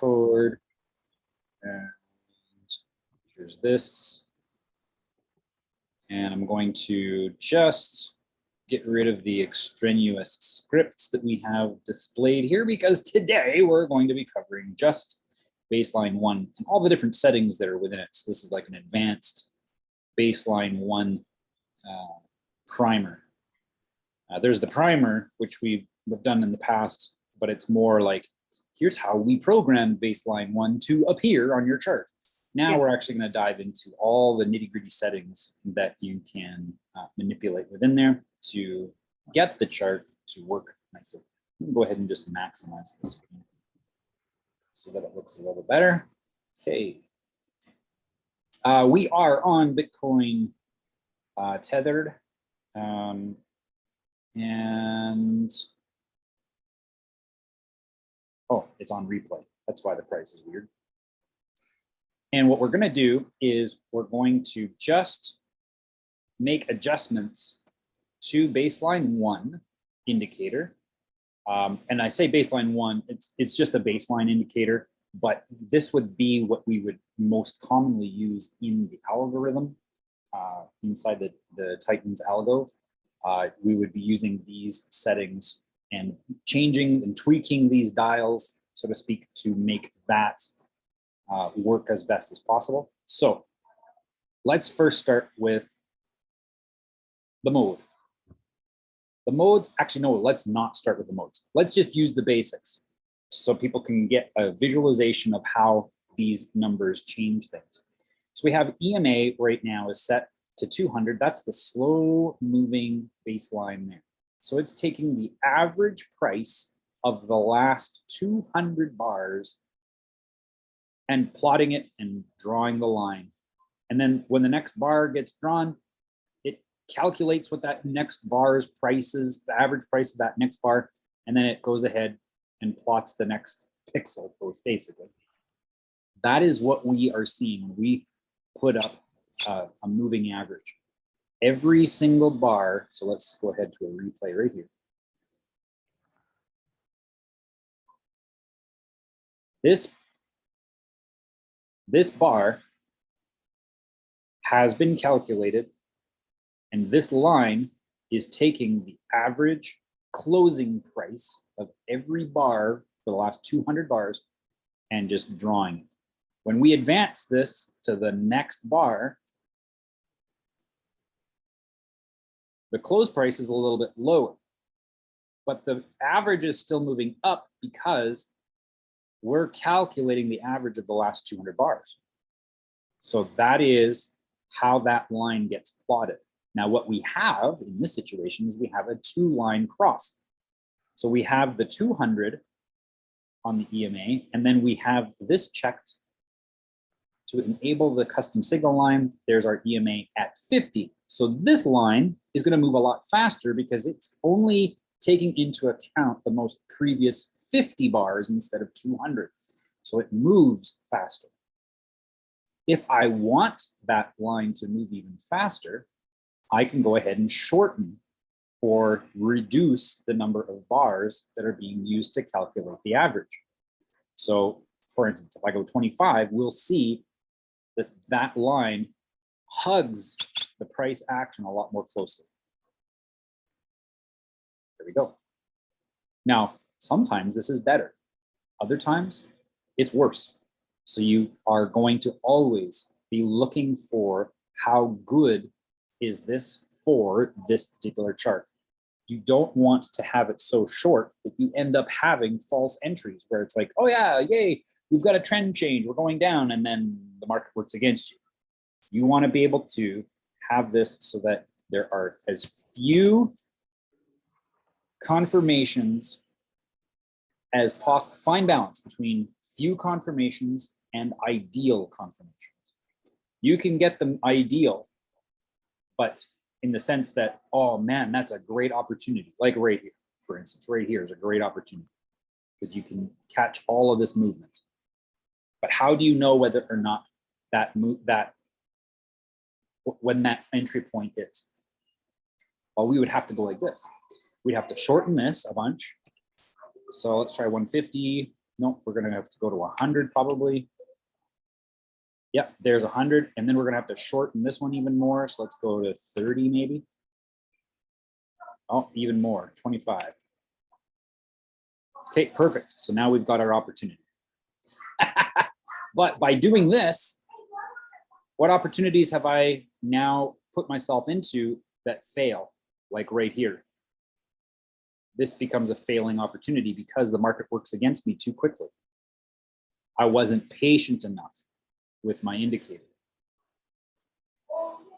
code. And here's this. And I'm going to just get rid of the extraneous scripts that we have displayed here, because today we're going to be covering just baseline 1 and all the different settings that are within it. So this is like an advanced baseline 1 primer. There's the primer, which we've done in the past, but it's more like, here's how we program baseline 1 to appear on your chart. Now we're actually going to dive into all the nitty-gritty settings that you can manipulate within there to get the chart to work nicely. I'm going to go ahead and just maximize this screen so that it looks a little better. Okay. We are on Bitcoin tethered. And oh, it's on replay. That's why the price is weird. And what we're going to do is we're going to just make adjustments to baseline 1 indicator. And I say baseline 1, it's just a baseline indicator, but this would be what we would most commonly use in the algorithm inside the Titans algo. We would be using these settings and changing and tweaking these dials, so to speak, to make that work as best as possible. So let's first start with the mode. The modes, actually, no, let's not start with the modes. Let's just use the basics so people can get a visualization of how these numbers change things. So we have EMA right now is set to 200. That's the slow moving baseline there. So it's taking the average price of the last 200 bars and plotting it and drawing the line. And then when the next bar gets drawn, it calculates what that next bar's price is, the average price of that next bar, and then it goes ahead and plots the next pixel, basically. That is what we are seeing when we put up a moving average. Every single bar, so let's go ahead to a replay right here. This bar has been calculated, and this line is taking the average closing price of every bar for the last 200 bars and just drawing it. When we advance this to the next bar, the close price is a little bit lower, but the average is still moving up because we're calculating the average of the last 200 bars. So that is how that line gets plotted. Now, what we have in this situation is we have a 2-line cross. So we have the 200 on the EMA, and then we have this checked to enable the custom signal line. There's our EMA at 50. So this line is going to move a lot faster because it's only taking into account the most previous 50 bars instead of 200. So it moves faster. If I want that line to move even faster, I can go ahead and shorten or reduce the number of bars that are being used to calculate the average. So for instance, if I go 25, we'll see that that line hugs the price action a lot more closely. There we go. Now, sometimes this is better. Other times it's worse. So you are going to always be looking for how good is this for this particular chart. You don't want to have it so short that you end up having false entries where it's like, oh yeah, yay, we've got a trend change, we're going down, and then the market works against you. You want to be able to have this so that there are as few confirmations as possible. Fine balance between few confirmations and ideal confirmations. You can get them ideal, but in the sense that, oh man, that's a great opportunity. Like right here, for instance, right here is a great opportunity because you can catch all of this movement. But how do you know whether or not when that entry point is? Well, we would have to go like this. We'd have to shorten this a bunch. So let's try 150. No, we're going to have to go to 100 probably. Yep, there's 100. And then we're going to have to shorten this one even more. So let's go to 30 maybe. Oh, even more, 25. Okay, perfect. So now we've got our opportunity. But by doing this, what opportunities have I now put myself into that fail, like right here? This becomes a failing opportunity because the market works against me too quickly. I wasn't patient enough with my indicator.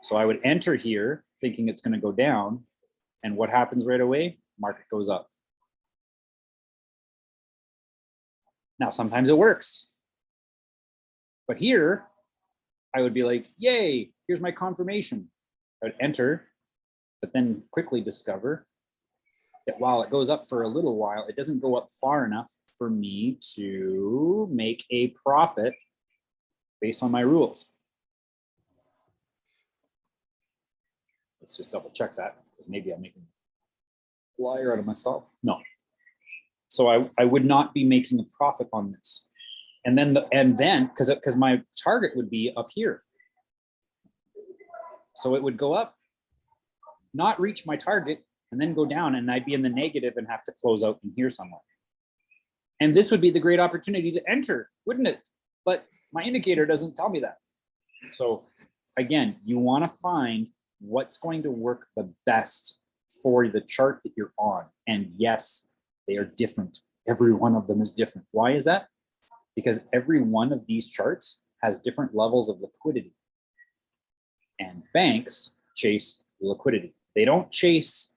So I would enter here thinking it's going to go down. And what happens right away? Market goes up. Now, sometimes it works. But here, I would be like, yay, here's my confirmation. I would enter, but then quickly discover that while it goes up for a little while, it doesn't go up far enough for me to make a profit based on my rules. Let's just double check that, because maybe I'm making a liar out of myself. No. So I would not be making a profit on this. And then because my target would be up here. So it would go up, not reach my target, and then go down, and I'd be in the negative and have to close out in here somewhere. And this would be the great opportunity to enter, wouldn't it? But my indicator doesn't tell me that. So again, you want to find what's going to work the best for the chart that you're on. And yes, they are different. Every one of them is different. Why is that? Because every one of these charts has different levels of liquidity. And banks chase liquidity. They don't chase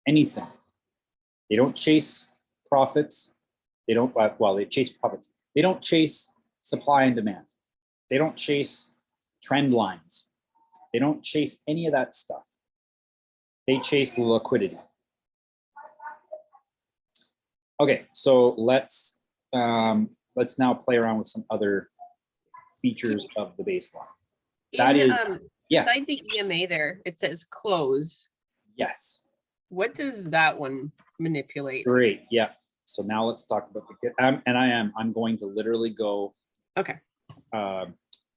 anything. They don't chase profits. They don't, well, they chase profits. They don't chase supply and demand. They don't chase trend lines. They don't chase any of that stuff. They chase liquidity. Okay, so let's now play around with some other features of the baseline. That is, yeah. Beside the EMA there, it says close. Yes. What does that one manipulate? Great, yeah. So now let's talk about the, I'm going to literally go okay,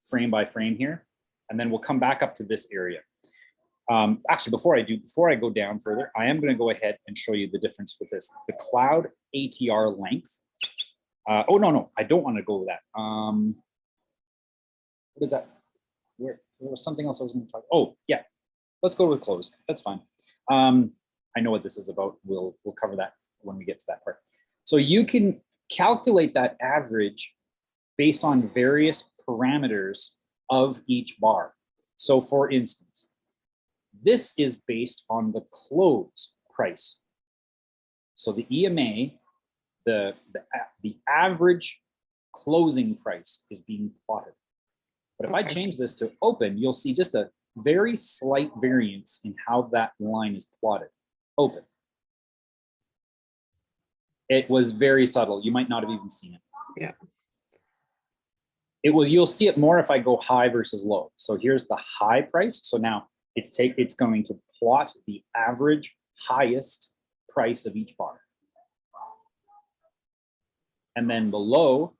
frame by frame here, and then we'll come back up to this area. Actually, before I go down further, I am going to go ahead and show you the difference with this. The cloud ATR length. Oh, no, I don't want to go with that. What is that? There was something else I was going to talk. Oh, yeah. Let's go with close. That's fine. I know what this is about. We'll cover that when we get to that part. So you can calculate that average based on various parameters of each bar. So for instance, this is based on the close price. So the EMA, the average closing price is being plotted. But if I change this to open, you'll see just a very slight variance in how that line is plotted. Open. It was very subtle. You might not have even seen it. yeah. You'll see it more if I go high versus low. So here's the high price. So now it's going to plot the average highest price of each bar. And then below,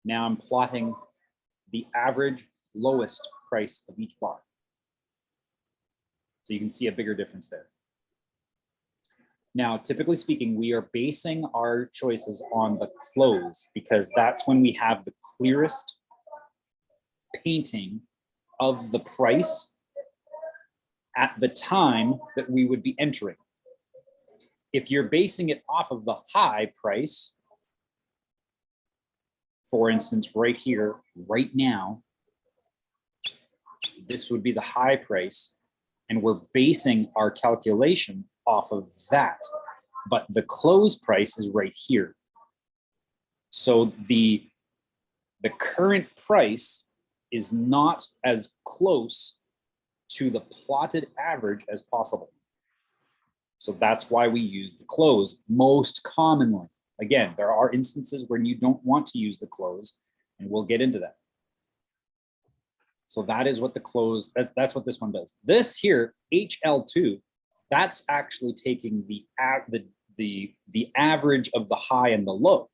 now I'm plotting the average lowest price of each bar. So you can see a bigger difference there. Now, typically speaking, we are basing our choices on the close because that's when we have the clearest painting of the price at the time that we would be entering. If you're basing it off of the high price, for instance, right here, right now, this would be the high price, and we're basing our calculation off of that. But the close price is right here. So the current price is not as close to the plotted average as possible. So that's why we use the close most commonly. Again, there are instances when you don't want to use the close, and we'll get into that. So that is what the close, that's what this one does. This here, HL2, that's actually taking the average of the high and the low.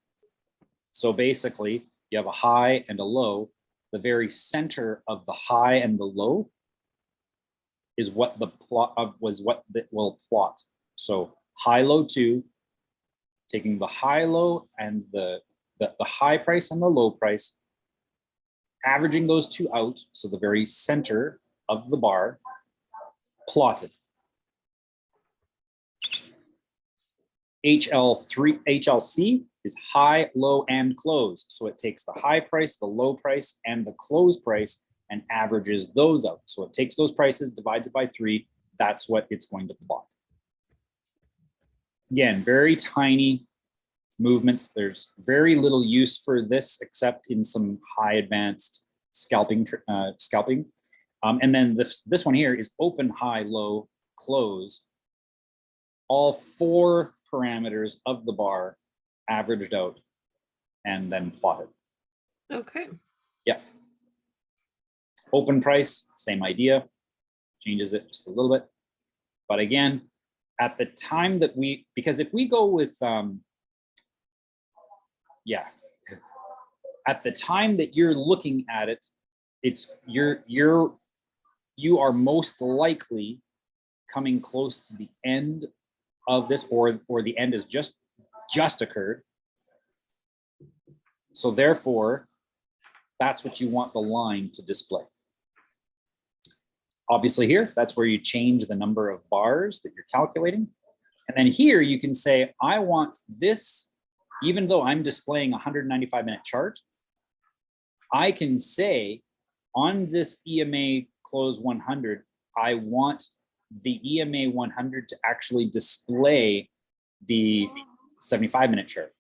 So basically, you have a high and a low. The very center of the high and the low is what the plot of was what that will plot. So high, low 2, taking the high, low, and the high price and the low price, averaging those two out. So the very center of the bar plotted. HLC is high, low, and close. So it takes the high price, the low price, and the close price and averages those out. So it takes those prices, divides it by 3. That's what it's going to plot. Again, very tiny movements. There's very little use for this except in some high advanced scalping. And then this one here is open, high, low, close. All 4 parameters of the bar averaged out and then plotted. Okay. Yeah. Open price, same idea, changes it just a little bit. But again, at the time that because if we go with, at the time that you're looking at it, it's you are most likely coming close to the end of this, or the end has just occurred. So therefore, that's what you want the line to display. Obviously here, that's where you change the number of bars that you're calculating. And then here you can say, I want this, even though I'm displaying a 195-minute chart, I can say on this EMA close 100, I want the EMA 100 to actually display the 75-minute chart.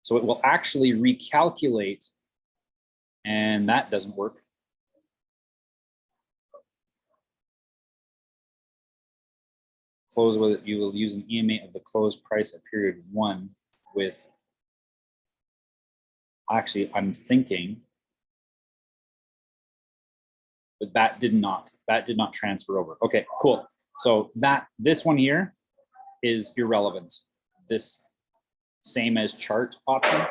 So it will actually recalculate, and that doesn't work. Close with it, you will use an EMA of the close price at period 1 with, actually, I'm thinking but that did not transfer over. Okay, cool. So this one here is irrelevant. This same as chart option.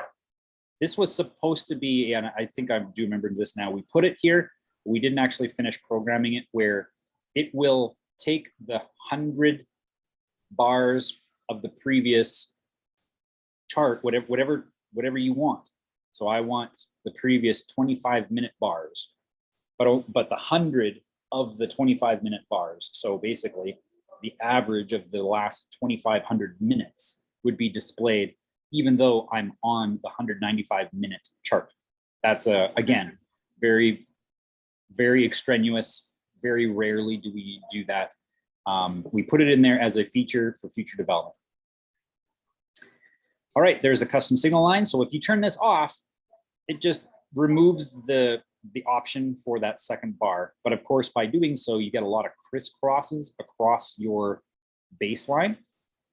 This was supposed to be, and I think I do remember this now, we put it here, we didn't actually finish programming it, where it will take the 100 bars of the previous chart, whatever you want. So I want the previous 25-minute bars, but the 100 of the 25-minute bars. So basically, the average of the last 2,500 minutes would be displayed, even though I'm on the 195-minute chart. That's again, very, very extraneous. Very rarely do we do that. We put it in there as a feature for future development. All right, there's a custom signal line. So if you turn this off, it just removes the option for that second bar. But of course, by doing so, you get a lot of crisscrosses across your baseline,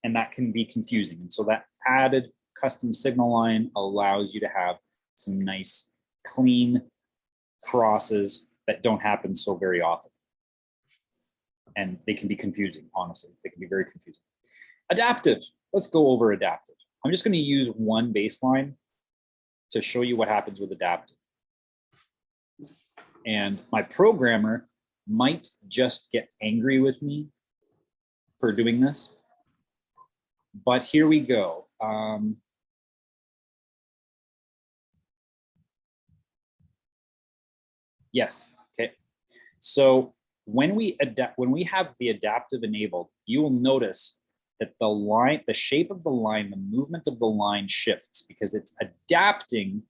and that can be confusing. And so that added custom signal line allows you to have some nice, clean crosses that don't happen so very often. And they can be confusing, honestly. They can be very confusing. Adaptive. Let's go over adaptive. I'm just going to use one baseline to show you what happens with adaptive. And my programmer might just get angry with me for doing this. But here we go. Yes, okay. So when we have the adaptive enabled, you will notice that the shape of the line, the movement of the line shifts because it's adapting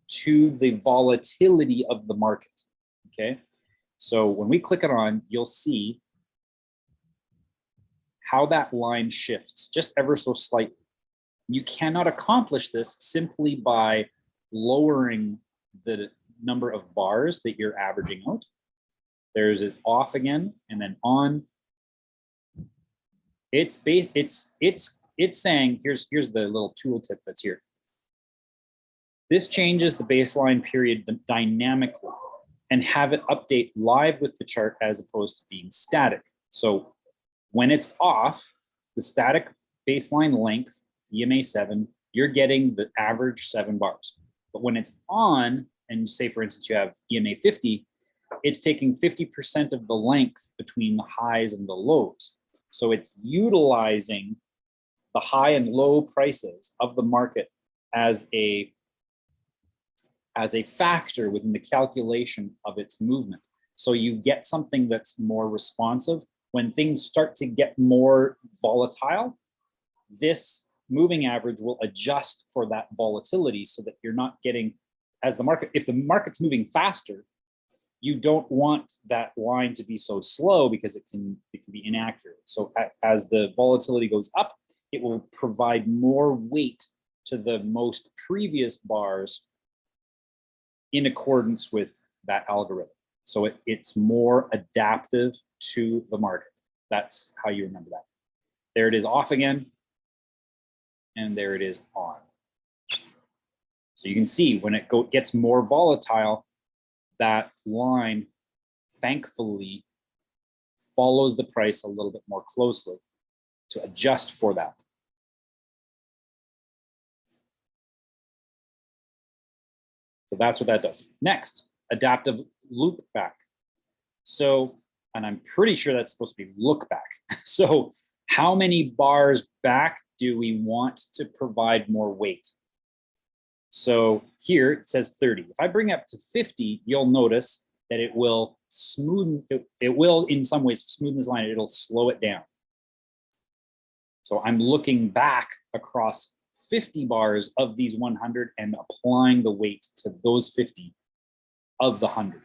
to the volatility of the market, okay? So when we click it on, you'll see how that line shifts just ever so slightly. You cannot accomplish this simply by lowering the number of bars that you're averaging out. There's it off again and then on. It's saying, here's the little tooltip that's here. This changes the baseline period dynamically and have it update live with the chart as opposed to being static. So when it's off, the static baseline length, EMA 7, you're getting the average 7 bars. But when it's on, and say for instance you have EMA 50, it's taking 50% of the length between the highs and the lows. So it's utilizing the high and low prices of the market as a factor within the calculation of its movement. So you get something that's more responsive. When things start to get more volatile, this moving average will adjust for that volatility so that you're not getting, as the market, if the market's moving faster, you don't want that line to be so slow because it can be inaccurate. So as the volatility goes up, it will provide more weight to the most previous bars in accordance with that algorithm. So it's more adaptive to the market. That's how you remember that. There it is off again, and there it is on. So you can see when it gets more volatile, that line thankfully follows the price a little bit more closely to adjust for that. So that's what that does. Next, adaptive loop back. So, and I'm pretty sure that's supposed to be look back. So how many bars back do we want to provide more weight? So here it says 30. If I bring it up to 50, you'll notice that it will smoothen, it will in some ways smoothen this line, it'll slow it down. So I'm looking back across 50 bars of these 100 and applying the weight to those 50 of the 100.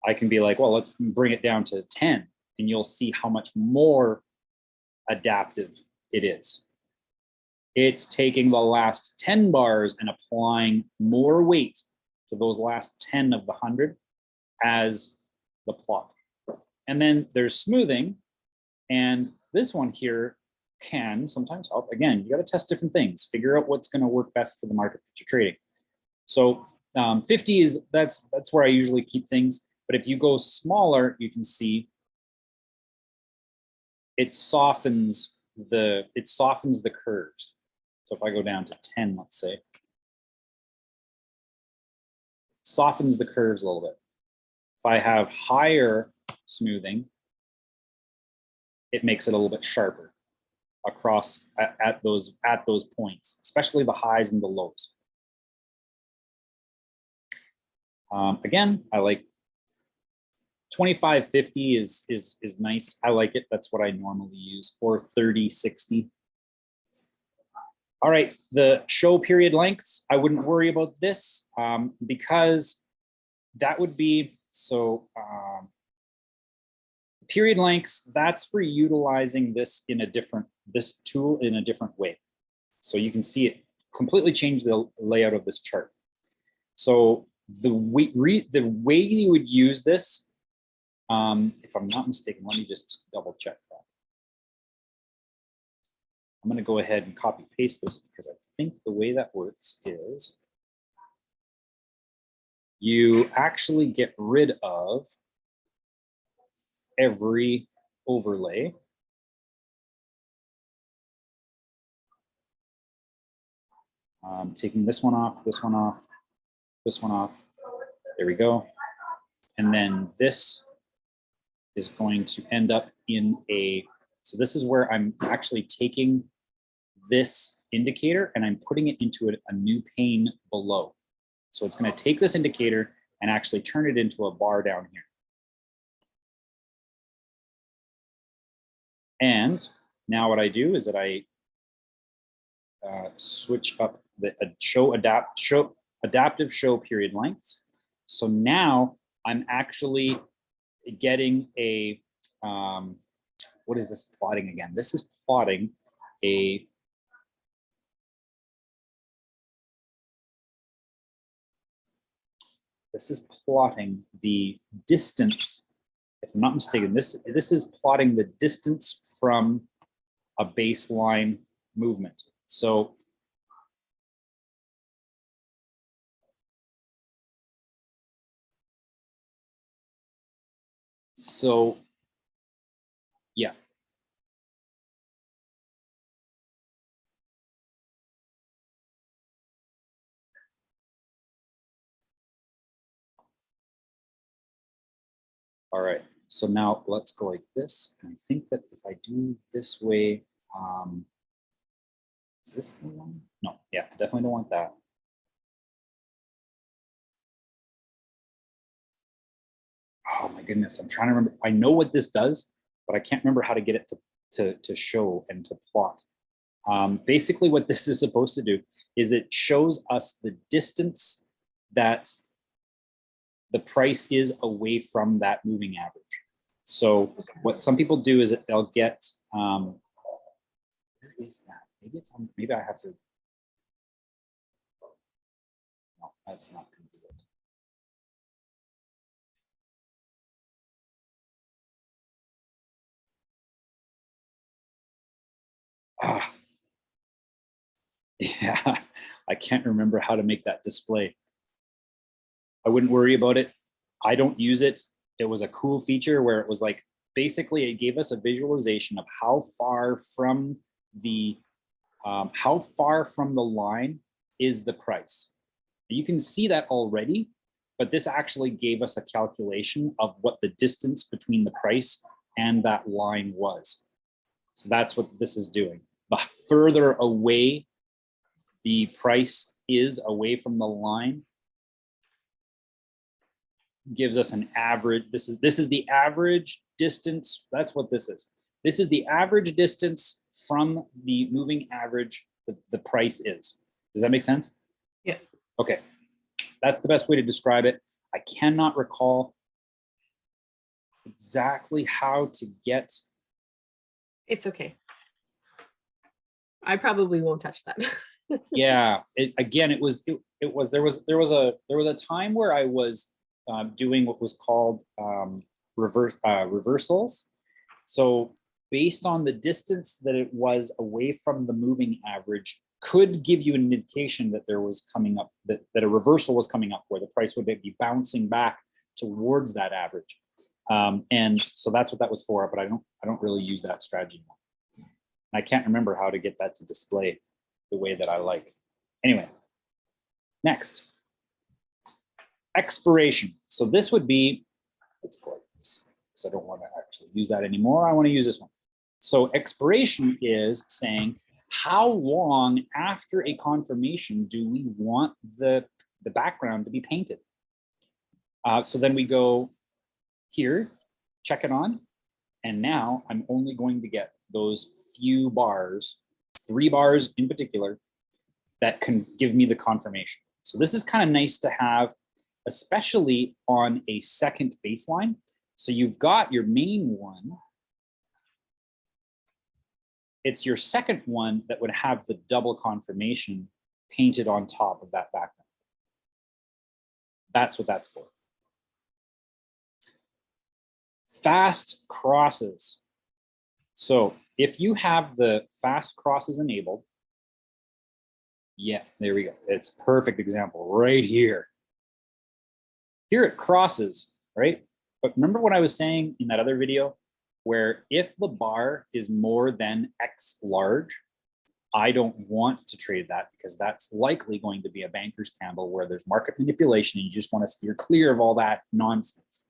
I can be like, well, let's bring it down to 10, and you'll see how much more adaptive it is. It's taking the last 10 bars and applying more weight to those last 10 of the 100 as the plot. And then there's smoothing, and this one here can sometimes help. Again, you got to test different things, figure out what's going to work best for the market that you're trading. So 50 is, that's where I usually keep things. But if you go smaller, you can see it softens the curves. So if I go down to 10, let's say, softens the curves a little bit. If I have higher smoothing, it makes it a little bit sharper across at those points, especially the highs and the lows. Again, I like 25-50 is nice. I like it. That's what I normally use, or 30-60. All right, the show period lengths, I wouldn't worry about this because that would be, so period lengths, that's for utilizing this in a different, this tool in a different way. So you can see it completely change the layout of this chart. So the way you would use this, if I'm not mistaken, let me just double check that. I'm going to go ahead and copy paste this because I think the way that works is you actually get rid of every overlay. Taking this one off, this one off, this one off. There we go. And then this is going to end up in a, so this is where I'm actually taking this indicator and I'm putting it into a new pane below. So it's going to take this indicator and actually turn it into a bar down here. And now what I do is that I switch up the adaptive show period lengths. So now I'm actually getting a, what is this plotting again? This is plotting a, this is plotting the distance, if I'm not mistaken, this is plotting the distance from a baseline movement. So yeah. All right, so now let's go like this. And I think that if I do this way, is this the one? No, yeah, I definitely don't want that. Oh my goodness, I'm trying to remember. I know what this does, but I can't remember how to get it to show and to plot. Basically what this is supposed to do is it shows us the distance that the price is away from that moving average. So what some people do is that they'll get, where is that? Maybe it's on, maybe I have to, no, that's not going to be it. Yeah, I can't remember how to make that display. I wouldn't worry about it. I don't use it. It was a cool feature where it was like, basically it gave us a visualization of how far from the line is the price. You can see that already, but this actually gave us a calculation of what the distance between the price and that line was. So that's what this is doing. The further away the price is away from the line, gives us an average. This is the average distance. That's what this is. This is the average distance from the moving average that the price is. Does that make sense? Yeah. Okay. That's the best way to describe it. I cannot recall exactly how to get. It's okay. I probably won't touch that. Yeah. There was a time where I was doing what was called reversals. So based on the distance that it was away from the moving average, could give you an indication that there was coming up, that a reversal was coming up where the price would be bouncing back towards that average. And so that's what that was for, but I don't really use that strategy now. I can't remember how to get that to display the way that I like. Anyway, next. Expiration. So this would be, let's go like this, because I don't want to actually use that anymore. I want to use this one. So expiration is saying how long after a confirmation do we want the background to be painted? So then we go here, check it on, and now I'm only going to get those few bars, 3 bars in particular, that can give me the confirmation. So this is kind of nice to have, especially on a second baseline. So you've got your main one. It's your second one that would have the double confirmation painted on top of that background. That's what that's for. Fast crosses. So if you have the fast crosses enabled, yeah, there we go. It's a perfect example right here. Here it crosses, right? But remember what I was saying in that other video, where if the bar is more than X large, I don't want to trade that because that's likely going to be a banker's candle where there's market manipulation and you just want to steer clear of all that nonsense.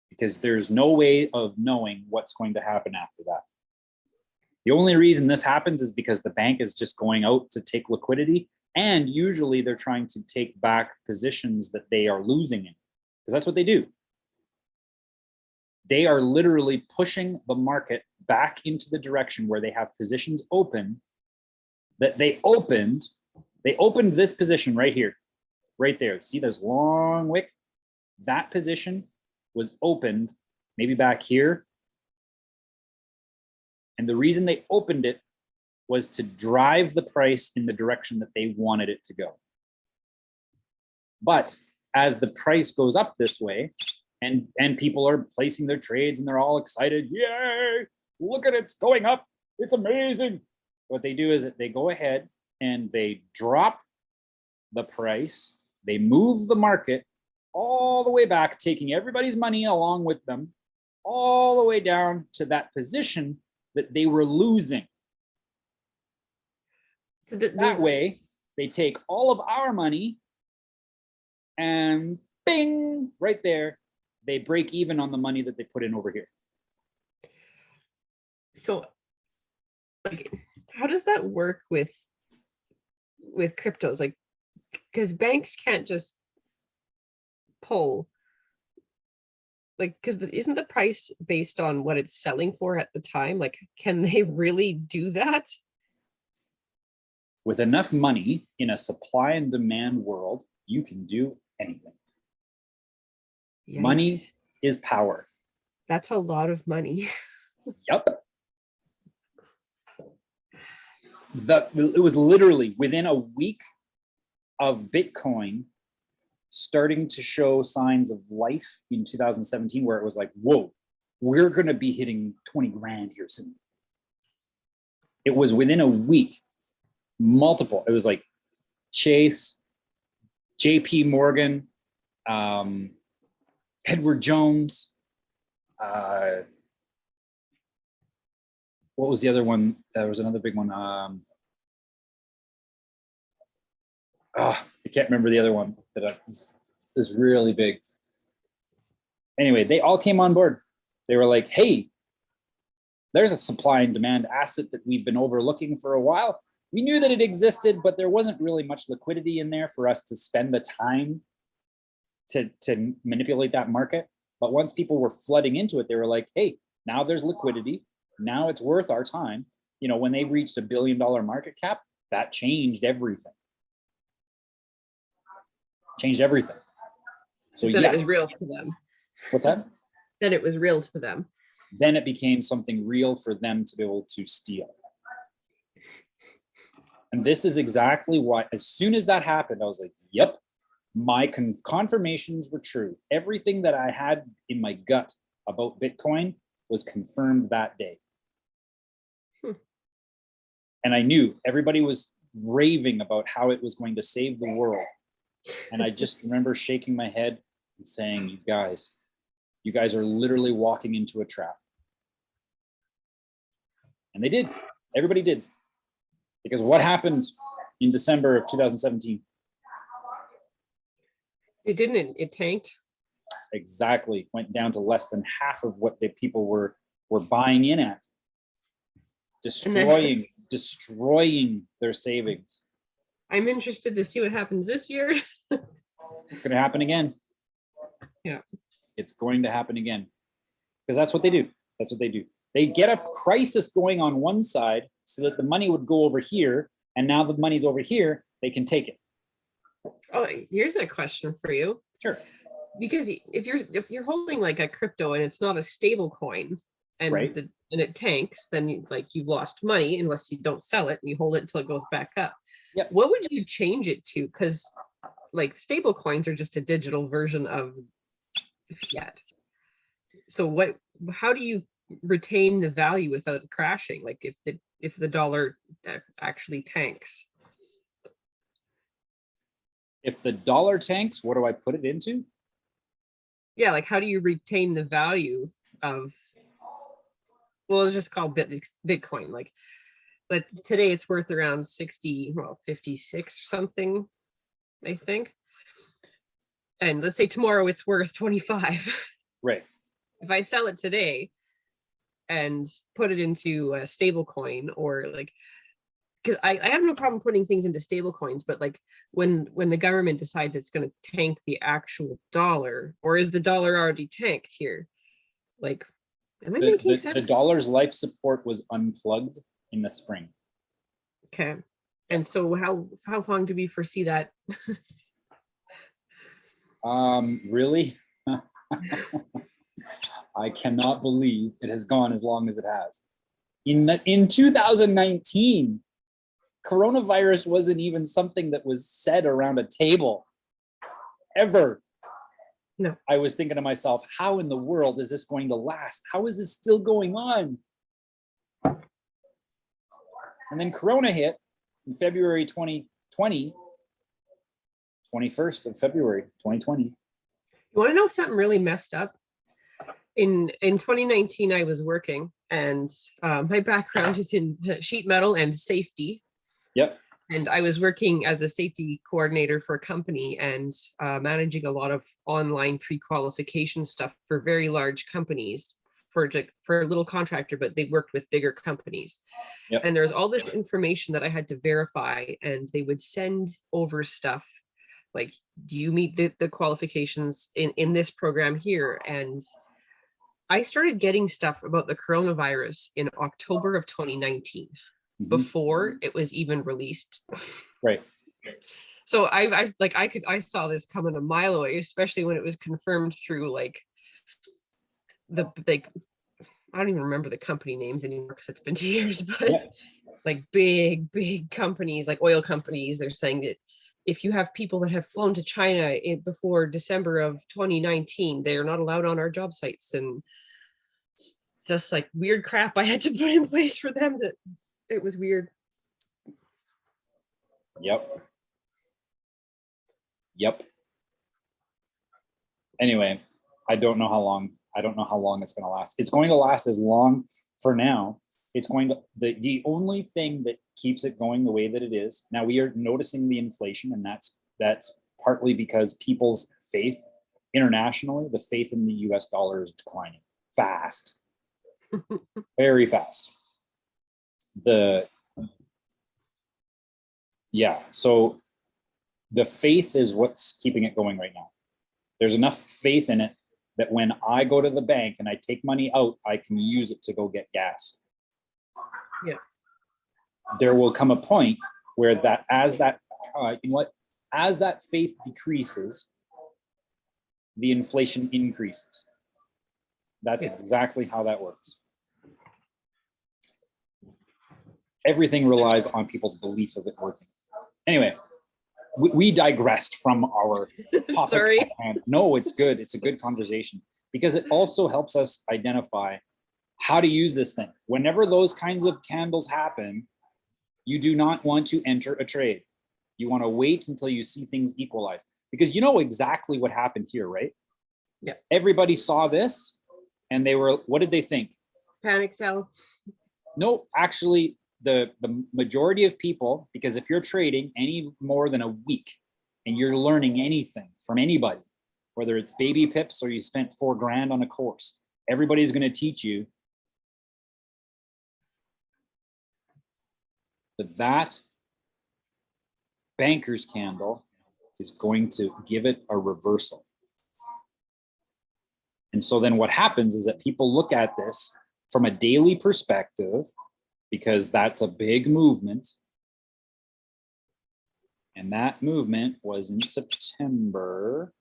Because there's no way of knowing what's going to happen after that. The only reason this happens is because the bank is just going out to take liquidity, and usually they're trying to take back positions that they are losing in, because that's what they do. They are literally pushing the market back into the direction where they have positions open that they opened. They opened this position right here, right there. See this long wick? That position was opened maybe back here. And the reason they opened it was to drive the price in the direction that they wanted it to go. But as the price goes up this way, and people are placing their trades and they're all excited, yay, look at it, it's going up, it's amazing. What they do is that they go ahead and they drop the price, they move the market all the way back, taking everybody's money along with them, all the way down to that position that they were losing. So that way, they take all of our money and bing, right there, they break even on the money that they put in over here. So like, how does that work with cryptos? Like, because banks can't just pull, like, because isn't the price based on what it's selling for at the time? Like, can they really do that? With enough money in a supply and demand world, you can do anything. Money Yikes. is power. That's a lot of money. Yep. It was literally within a week of Bitcoin starting to show signs of life in 2017, where it was like, whoa, we're going to be hitting 20 grand here soon. It was within a week, multiple. It was like Chase, JP Morgan, Edward Jones. What was the other one? There was another big one. I can't remember the other one that is really big. Anyway, they all came on board. They were like, hey, there's a supply and demand asset that we've been overlooking for a while. We knew that it existed, but there wasn't really much liquidity in there for us to spend the time to manipulate that market. But once people were flooding into it, they were like, hey, now there's liquidity. Now it's worth our time. You know, when they reached $1 billion market cap, that changed everything. Changed everything. So Then yes. it was real to them. What's that? Then it was real to them. Then it became something real for them to be able to steal. And this is exactly why, as soon as that happened, I was like, yep, my confirmations were true. Everything that I had in my gut about Bitcoin was confirmed that day. And I knew everybody was raving about how it was going to save the world. And I just remember shaking my head and saying, you guys are literally walking into a trap. And they did. Everybody did. Because what happened in December of 2017? It didn't. It tanked. Exactly. Went down to less than half of what the people were buying in at. Destroying their savings. I'm interested to see what happens this year. It's going to happen again. Yeah. It's going to happen again. Because that's what they do. That's what they do. They get a crisis going on one side so that the money would go over here. And now the money's over here, they can take it. Oh, here's a question for you. Sure. Because if you're holding like a crypto and it's not a stable coin and Right. and it tanks, then you've lost money unless you don't sell it and you hold it until it goes back up. Yep. What would you change it to? Because like stable coins are just a digital version of fiat. So how do you retain the value without crashing? Like if the dollar actually tanks? If the dollar tanks, what do I put it into? Yeah, like how do you retain the value of, well, it's just called Bitcoin. Like, but today it's worth around 56 something, I think. And let's say tomorrow it's worth 25. Right. If I sell it today and put it into a stable coin, or like, because I have no problem putting things into stable coins, but like when the government decides it's going to tank the actual dollar, or is the dollar already tanked here? Like, am I making sense? The dollar's life support was unplugged in the spring. Okay. And so how long do we foresee that? Really? I cannot believe it has gone as long as it has. In 2019, coronavirus wasn't even something that was said around a table ever. No. I was thinking to myself, how in the world is this going to last? How is this still going on? And then Corona hit in February 2020, 21st of February 2020. You want to know something really messed up? In 2019, I was working, and my background is in sheet metal and safety. Yep. And I was working as a safety coordinator for a company and managing a lot of online pre-qualification stuff for very large companies for a little contractor, but they worked with bigger companies. Yep. And there's all this information that I had to verify, and they would send over stuff like, do you meet the qualifications in this program here? And I started getting stuff about the coronavirus in October of 2019, before it was even released. Right. So I saw this coming a mile away, especially when it was confirmed through like I don't even remember the company names anymore because it's been 2 years, but like big companies, like oil companies, they're saying that if you have people that have flown to China before December of 2019, they're not allowed on our job sites, and just like weird crap I had to put in place for them. That it was weird. Yep. Anyway, I don't know how long it's going to last. It's going to last as long for now. It's going to, the only thing that keeps it going the way that it is now, we are noticing the inflation, and that's partly because people's faith internationally, the faith in the US dollar is declining fast, very fast. So the faith is what's keeping it going right now. There's enough faith in it that when I go to the bank and I take money out, I can use it to go get gas. Yeah. There will come a point where as that faith decreases, the inflation increases. That's exactly how that works. Everything relies on people's belief of it working. Anyway, we digressed from our topic. Sorry. No, it's good. It's a good conversation because it also helps us identify how to use this thing. Whenever those kinds of candles happen, you do not want to enter a trade. You want to wait until you see things equalize, because you know exactly what happened here, right? Yeah. Everybody saw this and what did they think? Panic sell. No, actually, the majority of people, because if you're trading any more than a week and you're learning anything from anybody, whether it's baby pips or you spent $4,000 on a course, everybody's going to teach you that banker's candle is going to give it a reversal. And so then what happens is that people look at this from a daily perspective, because that's a big movement. And that movement was in September,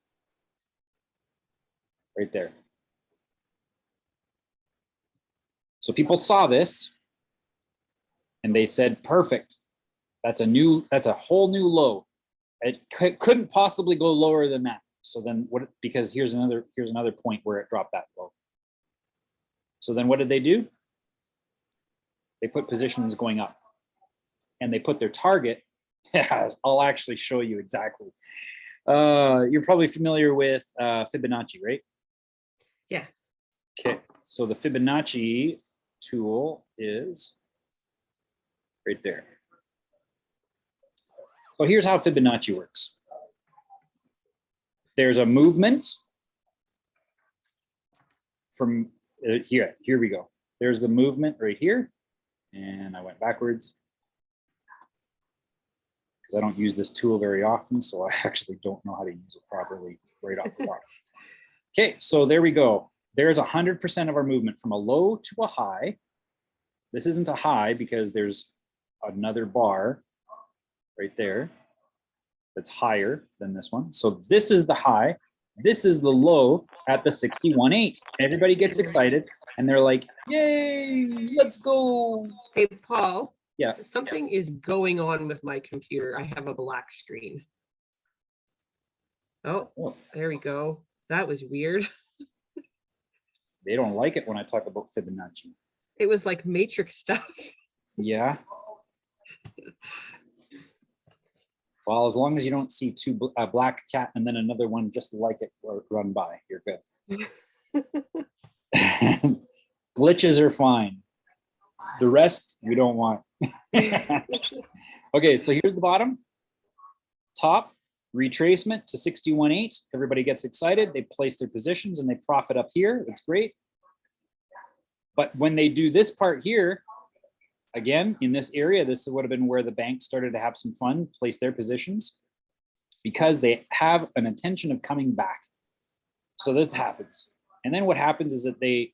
right there. So people saw this and they said, perfect. That's a whole new low. It couldn't possibly go lower than that. So then what, because here's another point where it dropped that low. So then what did they do? They put positions going up, and they put their target. Yeah, I'll actually show you exactly. You're probably familiar with Fibonacci, right? Yeah. Okay, so the Fibonacci tool is right there. So here's how Fibonacci works. There's a movement from here we go. There's the movement right here. And I went backwards because I don't use this tool very often, so I actually don't know how to use it properly right off the top. Okay, so there we go. There's 100% of our movement from a low to a high. This isn't a high because there's another bar right there that's higher than this one. So this is the high. This is the low at the 61.8. Everybody gets excited and they're like, yay, let's go. Hey, Paul. Yeah. Something is going on with my computer. I have a black screen. Oh, there we go. That was weird. They don't like it when I talk about Fibonacci. It was like matrix stuff. Yeah. Well, as long as you don't see a black cat and then another one just like it run by, you're good. Glitches are fine. The rest we don't want. Okay, so here's the bottom. Top, retracement to 61.8. Everybody gets excited. They place their positions and they profit up here. That's great. But when they do this part here, again, in this area, this would have been where the bank started to have some fun, place their positions, because they have an intention of coming back. So this happens. And then what happens is that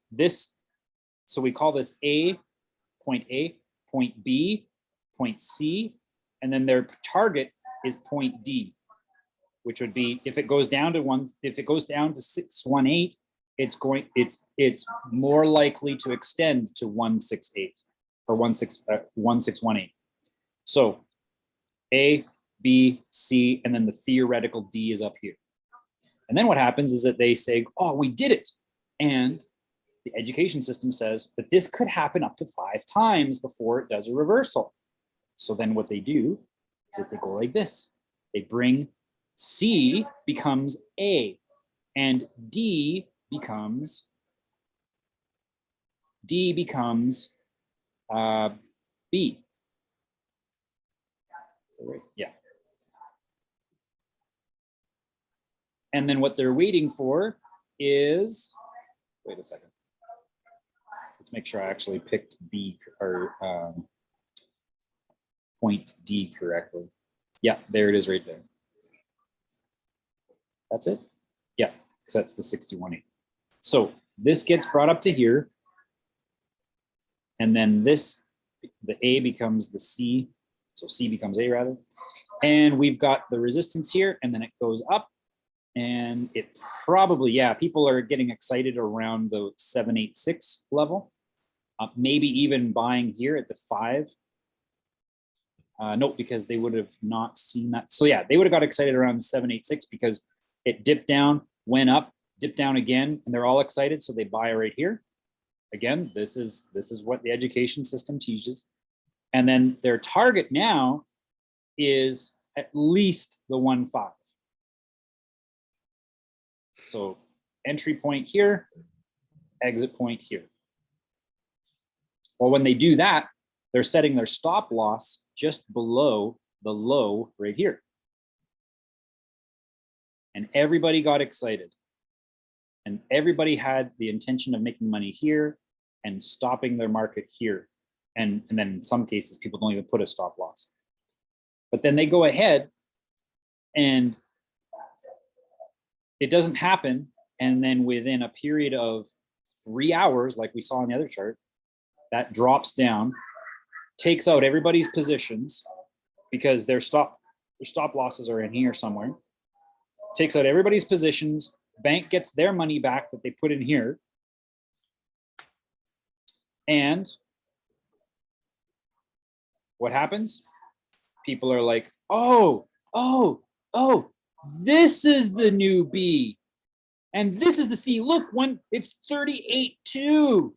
so we call this A, point B, point C, and then their target is point D, which would be, if it goes down to 618, it's more likely to extend to 168 or 1618. So A, B, C, and then the theoretical D is up here. And then what happens is that they say, oh, we did it. And the education system says that this could happen up to 5 times before it does a reversal. So then what they do is that they go like this. They bring C becomes A, and D becomes B. Yeah. And then what they're waiting for is, wait a second. Let's make sure I actually picked B or point D correctly. Yeah, there it is right there. That's it? Yeah, because that's the 61.8. So this gets brought up to here. And then this, the A becomes the C. So C becomes A rather. And we've got the resistance here, and then it goes up. And it probably, yeah, people are getting excited around the 786 level. Maybe even buying here at the 5. Nope, because they would have not seen that. So yeah, they would have got excited around 786 because it dipped down, went up, dipped down again, and they're all excited. So they buy right here. Again, this is what the education system teaches. And then their target now is at least the 1.5. So entry point here, exit point here. Well, when they do that, they're setting their stop loss just below the low right here. And everybody got excited. And everybody had the intention of making money here and stopping their market here. And then in some cases, people don't even put a stop loss. But then they go ahead and it doesn't happen. And then within a period of 3 hours, like we saw on the other chart, that drops down, takes out everybody's positions because their stop losses are in here somewhere, takes out everybody's positions, bank gets their money back that they put in here. And what happens? People are like, oh, this is the new B. And this is the C. Look, it's 38.2.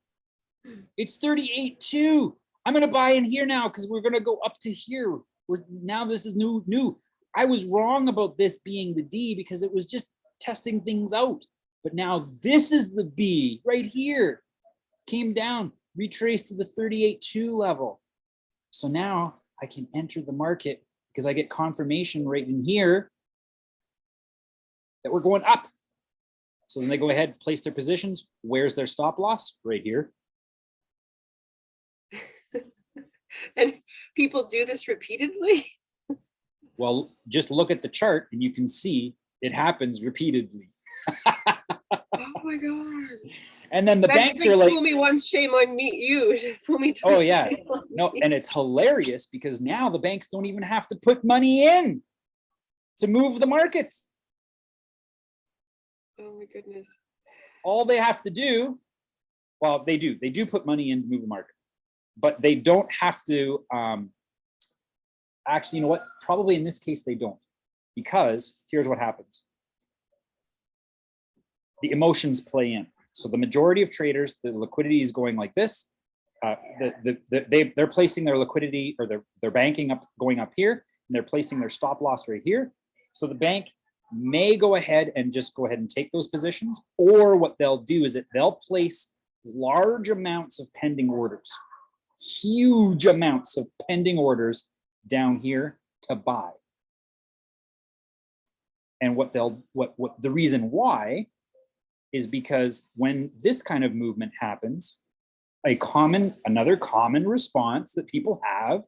It's 38.2. I'm going to buy in here now because we're going to go up to here. Now this is new. I was wrong about this being the D because it was just testing things out. But now this is the B right here. Came down, retraced to the 38.2 level. So now I can enter the market because I get confirmation right in here that we're going up. So then they go ahead, place their positions. Where's their stop loss? Right here. And people do this repeatedly? Well, just look at the chart and you can see it happens repeatedly. Oh my God. And then the banks are like, fool me once, shame on me, you. Fool me twice. oh yeah, no, and it's hilarious because now the banks don't even have to put money in to move the market. Oh my goodness. All they have to do, well, they do put money in to move the market, but they don't have to, actually, you know what? Probably in this case, they don't, because here's what happens. The emotions play in. So the majority of traders, the liquidity is going like this. They're placing their liquidity, or they're banking up, going up here, and they're placing their stop loss right here. So the bank may go ahead and just go ahead and take those positions, or what they'll do is that they'll place large amounts of pending orders, huge amounts of pending orders down here to buy. And what the reason why is because when this kind of movement happens, another common response that people have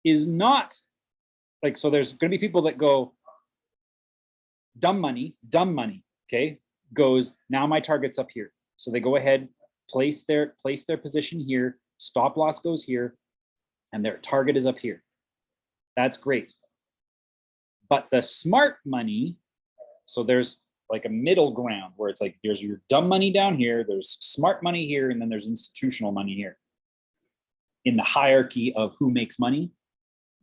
is not like, so there's going to be people that go, dumb money, okay, goes, now my target's up here. So they go ahead, place their position here, stop loss goes here, and their target is up here. That's great. But the smart money, so there's like a middle ground where it's like, there's your dumb money down here, there's smart money here, and then there's institutional money here. In the hierarchy of who makes money,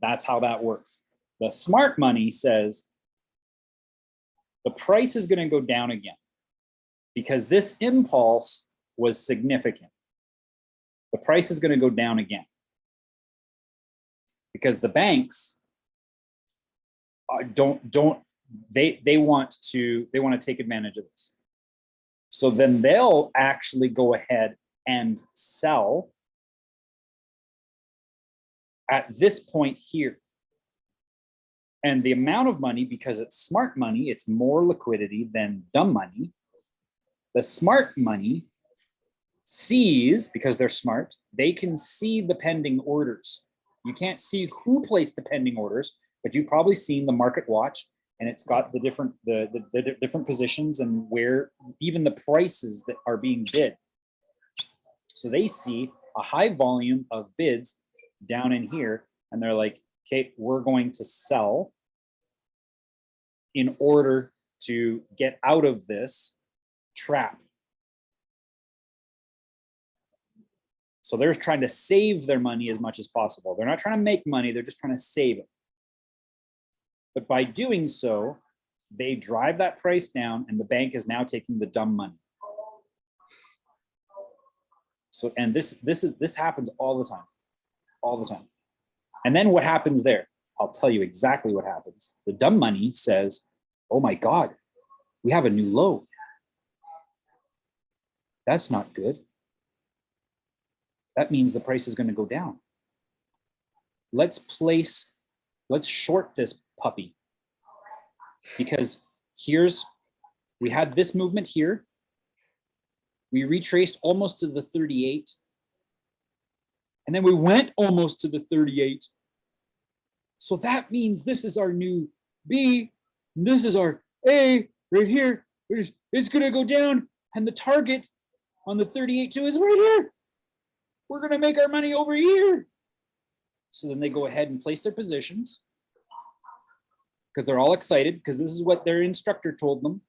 that's how that works. The smart money says the price is going to go down again because this impulse was significant. The price is going to go down again because the banks they want to take advantage of this. So then they'll actually go ahead and sell at this point here. And the amount of money, because it's smart money, it's more liquidity than dumb money. The smart money sees, because they're smart, they can see the pending orders. You can't see who placed the pending orders, but you've probably seen the market watch, and it's got the different positions and where even the prices that are being bid. So they see a high volume of bids down in here, and they're like, okay, we're going to sell in order to get out of this trap. So they're trying to save their money as much as possible. They're not trying to make money, they're just trying to save it. But by doing so, they drive that price down, and the bank is now taking the dumb money. So, and this happens all the time. And then what happens there? I'll tell you exactly what happens. The dumb money says, oh my God, we have a new low. That's not good. That means the price is going to go down. Let's short this puppy. Because we had this movement here. We retraced almost to the 38. And then we went almost to the 38. So that means this is our new B. And this is our A right here. It's going to go down. And the target on the 38 too is right here. We're going to make our money over here. So then they go ahead and place their positions because they're all excited because this is what their instructor told them.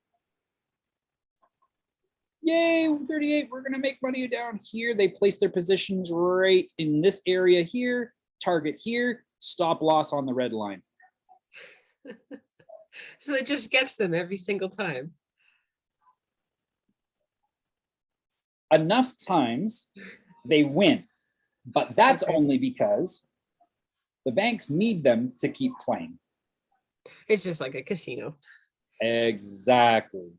Yay, 38, we're going to make money down here. They place their positions right in this area here, target here, stop loss on the red line. So it just gets them every single time. Enough times they win, but that's only because the banks need them to keep playing. It's just like a casino. Exactly.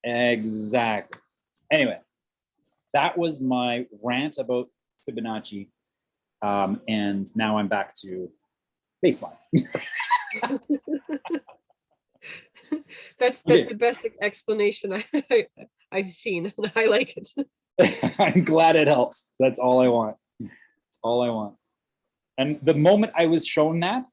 Anyway, that was my rant about Fibonacci. And now I'm back to baseline. That's the best explanation I've seen, and I like it. I'm glad it helps. That's all I want. That's all I want. And the moment I was shown that,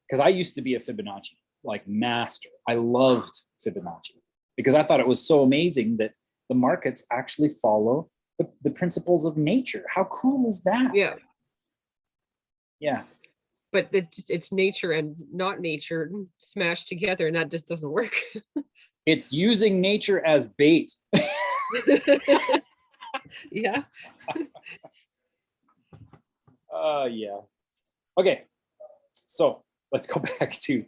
because I used to be a Fibonacci like master. I loved Fibonacci because I thought it was so amazing that the markets actually follow the principles of nature. How cool is that? Yeah. Yeah. But it's nature and not nature smashed together, and that just doesn't work. It's using nature as bait. Yeah. Yeah. Okay. So let's go back to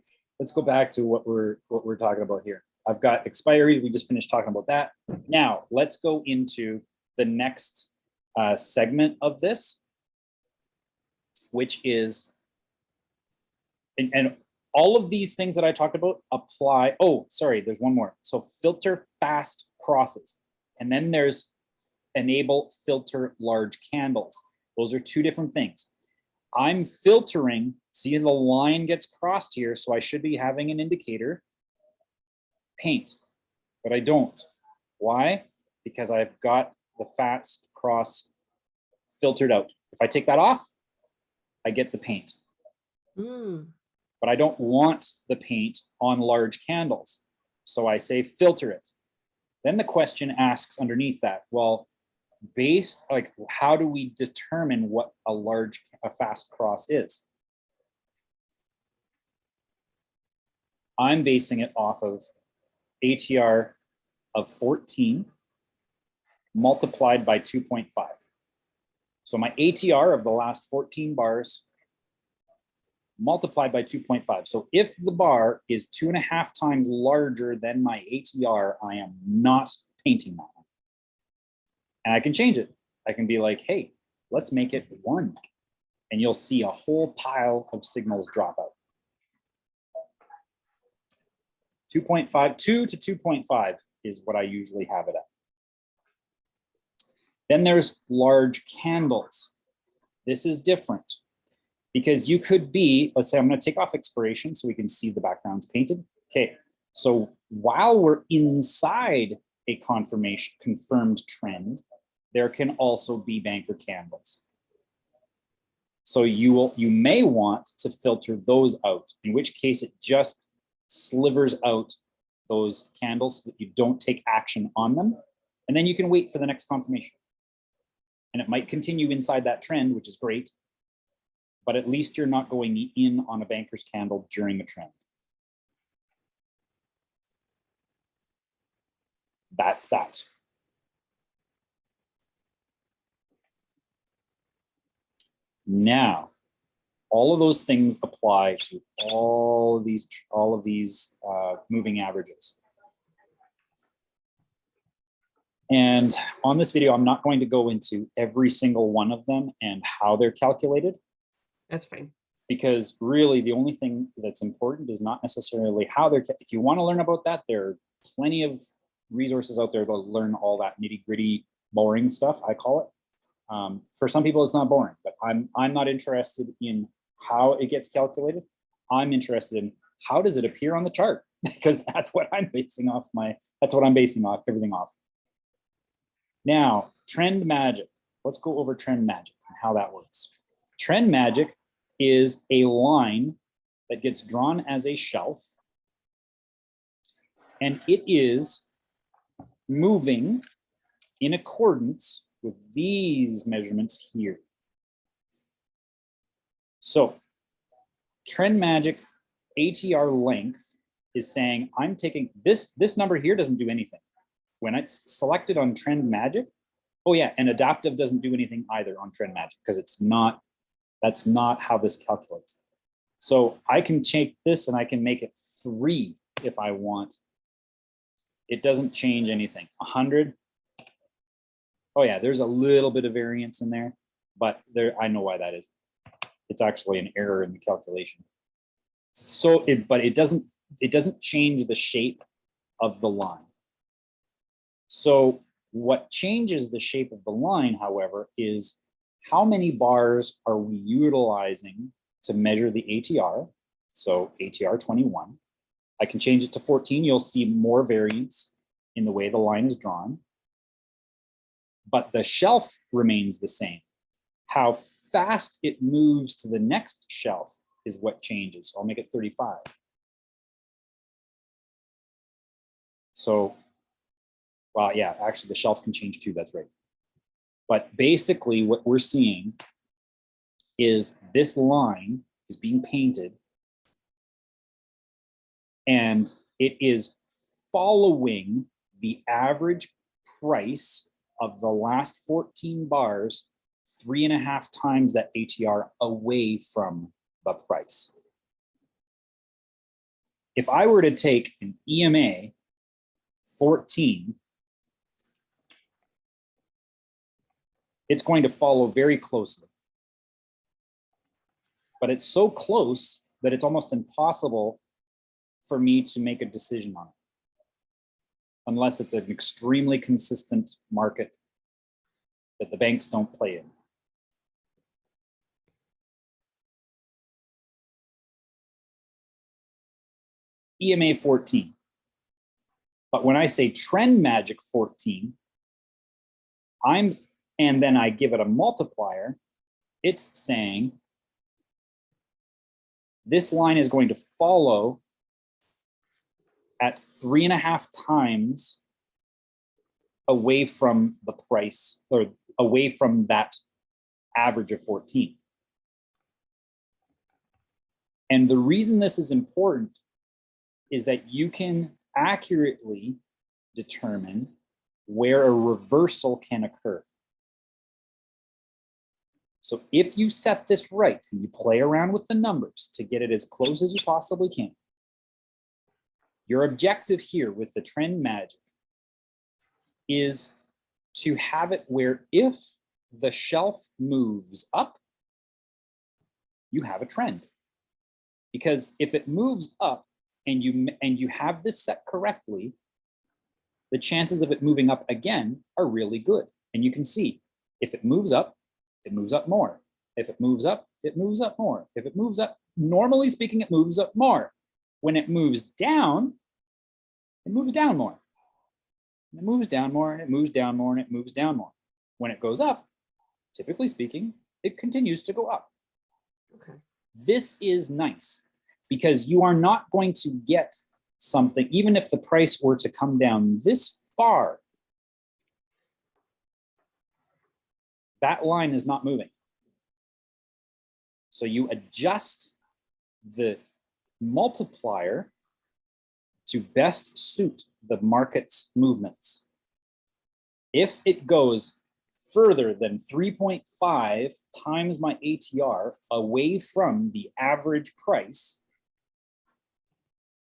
what we're talking about here. I've got expiries. We just finished talking about that. Now let's go into the next segment of this, which is, and all of these things that I talked about apply. Oh, sorry, there's one more. So filter fast crosses, and then there's enable filter large candles. Those are two different things. I'm filtering, see the line gets crossed here, so I should be having an indicator, paint, but I don't. Why? Because I've got the fast cross filtered out. If I take that off, I get the paint. But I don't want the paint on large candles. So I say filter it. Then the question asks underneath that, well, based, like, how do we determine what a fast cross is? I'm basing it off of ATR of 14 multiplied by 2.5. So my ATR of the last 14 bars multiplied by 2.5. So if the bar is 2.5 times larger than my ATR, I am not painting that one. And I can change it. I can be like, hey, let's make it 1. And you'll see a whole pile of signals drop out. 2.5, 2 to 2.5 is what I usually have it at. Then there's large candles. This is different because you could be, let's say I'm going to take off expiration so we can see the backgrounds painted. Okay, so while we're inside a confirmed trend, there can also be banker candles. So you may want to filter those out, in which case it just slivers out those candles so that you don't take action on them. And then you can wait for the next confirmation. And it might continue inside that trend, which is great, but at least you're not going in on a banker's candle during the trend. That's that. Now, all of those things apply to all of these moving averages. And on this video, I'm not going to go into every single one of them and how they're calculated. That's fine. Because really the only thing that's important is not necessarily how they're, if you want to learn about that, there are plenty of resources out there to learn all that nitty gritty, boring stuff, I call it. For some people, it's not boring, but I'm not interested in how it gets calculated. I'm interested in how does it appear on the chart, because that's what I'm basing off everything off. Now, trend magic. Let's go over trend magic and how that works. Trend magic is a line that gets drawn as a shelf, and it is moving in accordance with these measurements here. So trend magic ATR length is saying I'm taking this number here doesn't do anything. When it's selected on trend magic, oh yeah, and adaptive doesn't do anything either on trend magic because that's not how this calculates. So I can take this and I can make it 3 if I want. It doesn't change anything. 100. Oh yeah, there's a little bit of variance in there, but I know why that is. It's actually an error in the calculation. So it doesn't change the shape of the line. So what changes the shape of the line, however, is how many bars are we utilizing to measure the ATR? So ATR 21. I can change it to 14. You'll see more variance in the way the line is drawn. But the shelf remains the same. How fast it moves to the next shelf is what changes. So I'll make it 35. So, well, yeah, actually the shelf can change too, that's right. But basically what we're seeing is this line is being painted and it is following the average price of the last 14 bars 3.5 times that ATR away from the price. If I were to take an EMA 14, it's going to follow very closely. But it's so close that it's almost impossible for me to make a decision on it, unless it's an extremely consistent market that the banks don't play in. EMA 14. But when I say trend magic 14, and then I give it a multiplier, it's saying this line is going to follow at 3.5 times away from the price, or away from that average of 14. And the reason this is important is that you can accurately determine where a reversal can occur. So if you set this right and you play around with the numbers to get it as close as you possibly can, your objective here with the trend magic is to have it where if the shelf moves up, you have a trend. Because if it moves up and you have this set correctly, the chances of it moving up again are really good. And you can see if it moves up more. If it moves up, it moves up more. If it moves up, normally speaking, it moves up more. When it moves down, it moves down more. And it moves down more, and it moves down more, and it moves down more. When it goes up, typically speaking, it continues to go up. Okay. This is nice because you are not going to get something, even if the price were to come down this far, that line is not moving. So you adjust the multiplier to best suit the market's movements. If it goes further than 3.5 times my ATR away from the average price,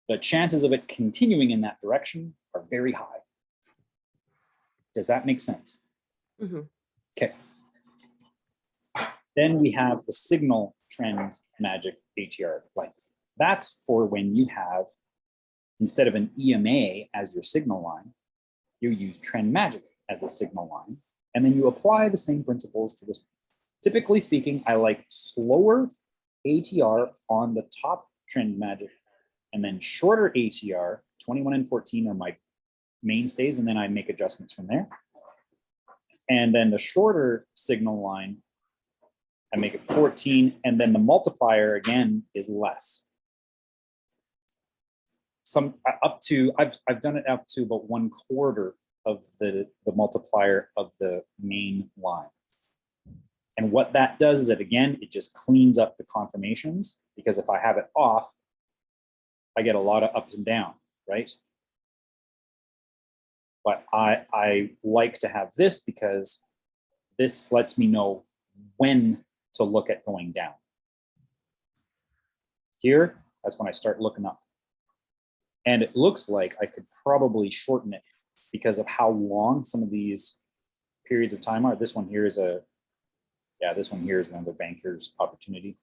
the chances of it continuing in that direction are very high. Does that make sense? Mm-hmm. Okay. Then we have the signal trend magic ATR length. That's for when you have, instead of an EMA as your signal line, you use trend magic as a signal line, and then you apply the same principles to this. Typically speaking, I like slower ATR on the top trend magic, and then shorter ATR, 21 and 14 are my mainstays, and then I make adjustments from there. And then the shorter signal line, I make it 14, and then the multiplier again is less. Some up to, I've done it up to about 1/4 of the multiplier of the main line. And what that does is that, again, it just cleans up the confirmations, because if I have it off, I get a lot of ups and down, right? But I like to have this because this lets me know when to look at going down. Here, that's when I start looking up. And it looks like I could probably shorten it because of how long some of these periods of time are. This one here is this one here is one of the banker's opportunity.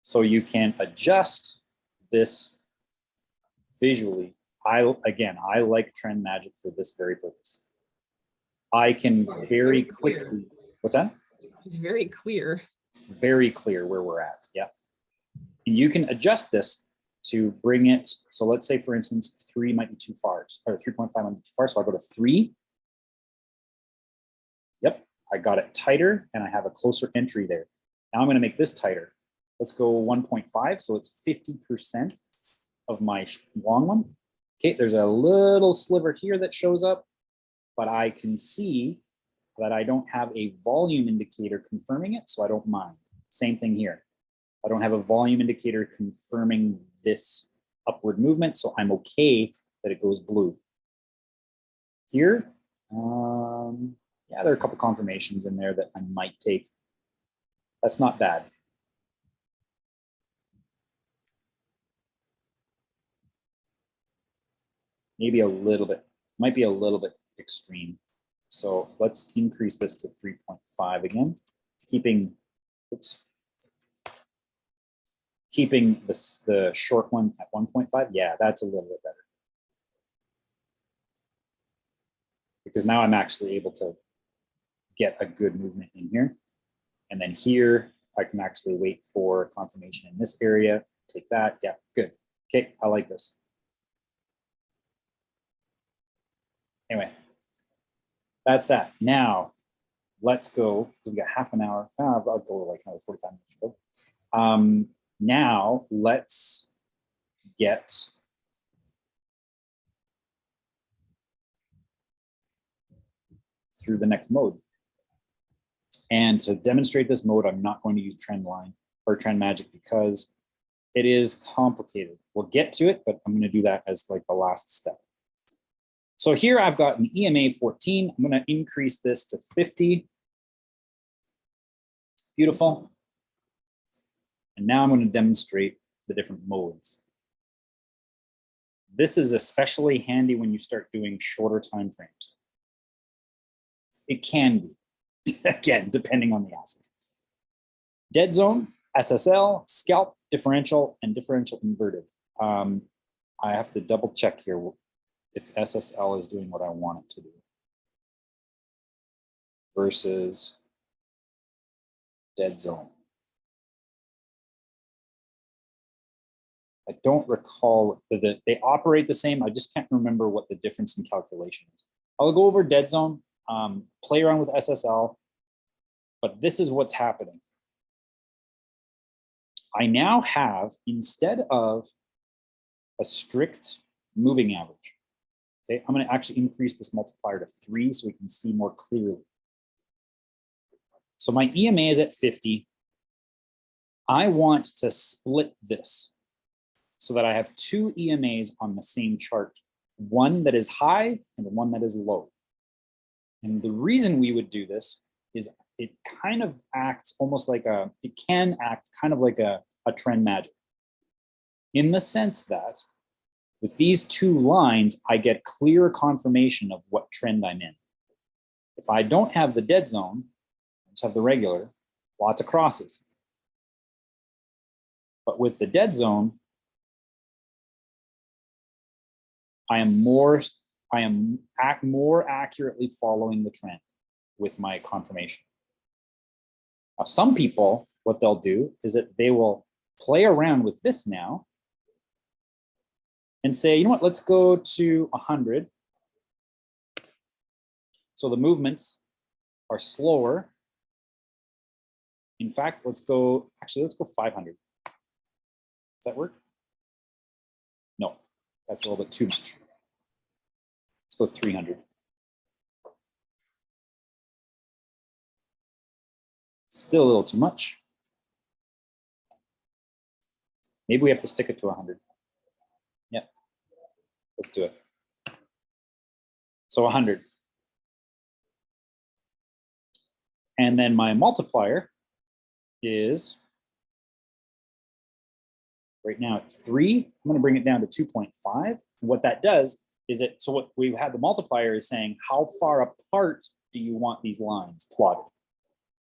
So you can adjust this visually. I like trend magic for this very purpose. I can very quickly, what's that? It's very clear. Very clear where we're at, yeah. And you can adjust this to bring it, so let's say for instance, 3 might be too far, or 3.5 might be too far, so I'll go to 3. Yep, I got it tighter and I have a closer entry there. Now I'm gonna make this tighter. Let's go 1.5, so it's 50% of my long one. Okay, there's a little sliver here that shows up, but I can see that I don't have a volume indicator confirming it, so I don't mind. Same thing here. I don't have a volume indicator confirming this upward movement, so I'm okay that it goes blue. Here, yeah, there are a couple confirmations in there that I might take. That's not bad. Maybe a little bit, might be a little bit extreme. So let's increase this to 3.5 again, keeping the short one at 1.5. Yeah, that's a little bit better. Because now I'm actually able to get a good movement in here. And then here, I can actually wait for confirmation in this area, take that, yeah, good. Okay, I like this. Anyway, that's that. Now, let's go, we've got half an hour, I'll go like another 45 minutes. Now, let's get through the next mode. And to demonstrate this mode, I'm not going to use trend line or trend magic because it is complicated. We'll get to it, but I'm going to do that as like the last step. So here I've got an EMA 14. I'm going to increase this to 50. Beautiful. And now I'm going to demonstrate the different modes. This is especially handy when you start doing shorter time frames. It can be. Again, depending on the asset. Dead zone, SSL, scalp, differential, and differential inverted. I have to double check here if SSL is doing what I want it to do versus dead zone. I don't recall that they operate the same. I just can't remember what the difference in calculation is. I'll go over dead zone. Play around with SSL, but this is what's happening. I now have, instead of a strict moving average, okay, I'm going to actually increase this multiplier to 3 so we can see more clearly. So my EMA is at 50. I want to split this so that I have 2 EMAs on the same chart, one that is high and one that is low. And the reason we would do this is it kind of acts almost like it can act kind of like a trend magic. In the sense that with these 2 lines, I get clear confirmation of what trend I'm in. If I don't have the dead zone, I just have the regular, lots of crosses. But with the dead zone, I am more accurately following the trend with my confirmation. Now, some people, what they'll do is that they will play around with this now and say, you know what, let's go to 100. So the movements are slower. In fact, let's go 500. Does that work? No, that's a little bit too much. Let's go 300. Still a little too much. Maybe we have to stick it to 100. Yeah, let's do it. So 100. And then my multiplier is right now at 3. I'm going to bring it down to 2.5. What that does is so what we've had the multiplier is saying, how far apart do you want these lines plotted?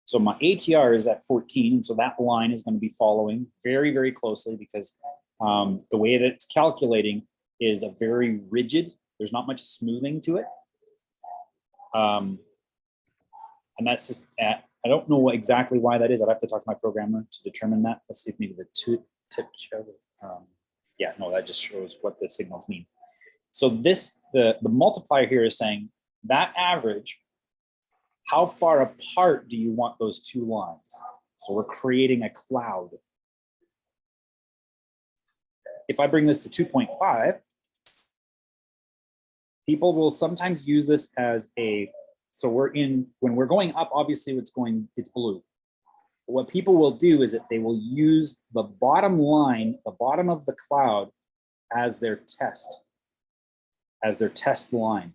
So my ATR is at 14, so that line is going to be following very, very closely because the way that it's calculating is a very rigid. There's not much smoothing to it. And that's just, I don't know exactly why that is. I'd have to talk to my programmer to determine that. Let's see if maybe the tip show. Yeah, no, that just shows what the signals mean. So the multiplier here is saying that average, how far apart do you want those 2 lines? So we're creating a cloud. If I bring this to 2.5, people will sometimes use this as so when we're going up, obviously it's blue. But what people will do is that they will use the bottom line, the bottom of the cloud as their test line.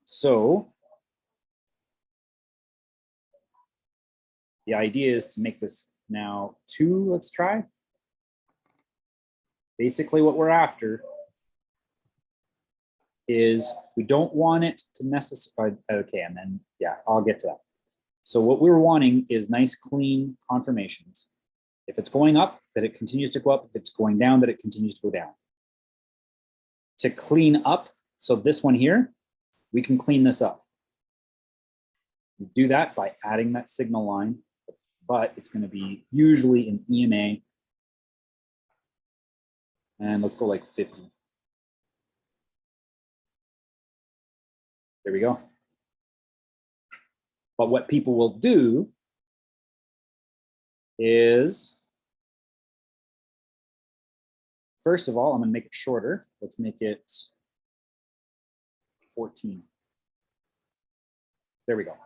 So the idea is to make this now 2, let's try. Basically what we're after is we don't want it to necessarily, okay, and then, yeah, I'll get to that. So what we're wanting is nice, clean confirmations. If it's going up, that it continues to go up. If it's going down, that it continues to go down. To clean up, so this one here, we can clean this up. We do that by adding that signal line but it's going to be usually an EMA. And let's go like 50. There we go. But what people will do is, first of all, I'm going to make it shorter. Let's make it 14. There we go.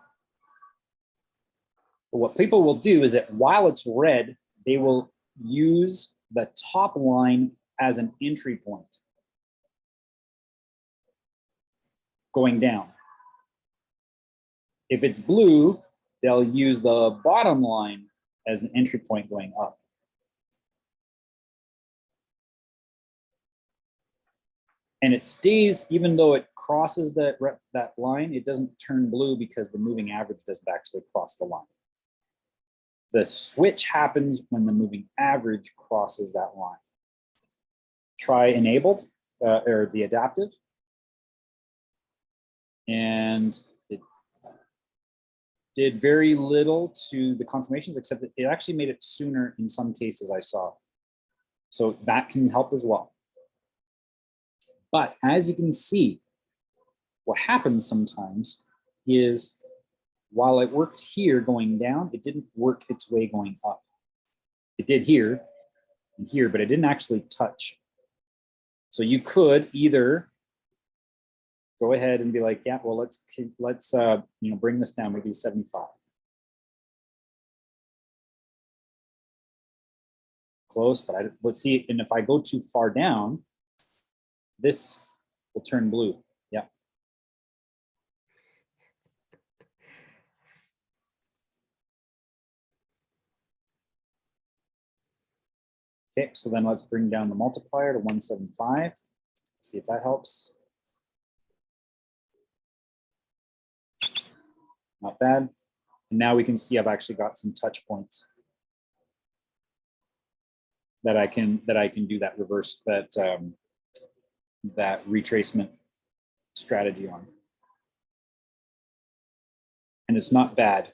But what people will do is that while it's red, they will use the top line as an entry point going down. If it's blue, they'll use the bottom line as an entry point going up. And it stays, even though it crosses that line, it doesn't turn blue because the moving average doesn't actually cross the line. The switch happens when the moving average crosses that line. Try enabled or the adaptive. And it did very little to the confirmations, except that it actually made it sooner in some cases I saw. So that can help as well. But as you can see, what happens sometimes is while it worked here going down, it didn't work its way going up. It did here and here, but it didn't actually touch. So you could either go ahead and be like, yeah, well, let's bring this down, maybe 75. Close, but let's see. And if I go too far down, this will turn blue. Yeah. Okay, so then let's bring down the multiplier to 175. See if that helps. Not bad. And now we can see I've actually got some touch points that I can do that reverse, that retracement strategy on. And it's not bad.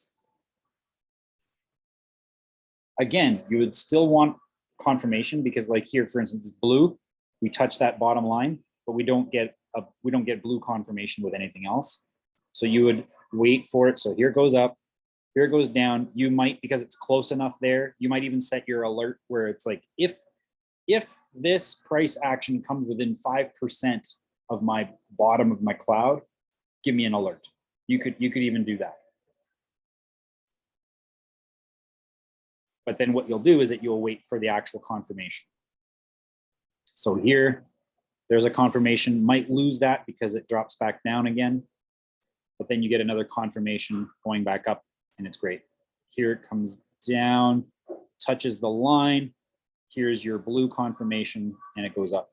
Again, you would still want confirmation because like here, for instance, it's blue. We touch that bottom line, but we don't get blue confirmation with anything else. So you would wait for it. So here it goes up, here it goes down. You might, because it's close enough there, you might even set your alert where it's like, if this price action comes within 5% of my bottom of my cloud, give me an alert. You could even do that. But then what you'll do is that you'll wait for the actual confirmation. So here, there's a confirmation, might lose that because it drops back down again, but then you get another confirmation going back up and it's great. Here it comes down, touches the line. Here's your blue confirmation and it goes up.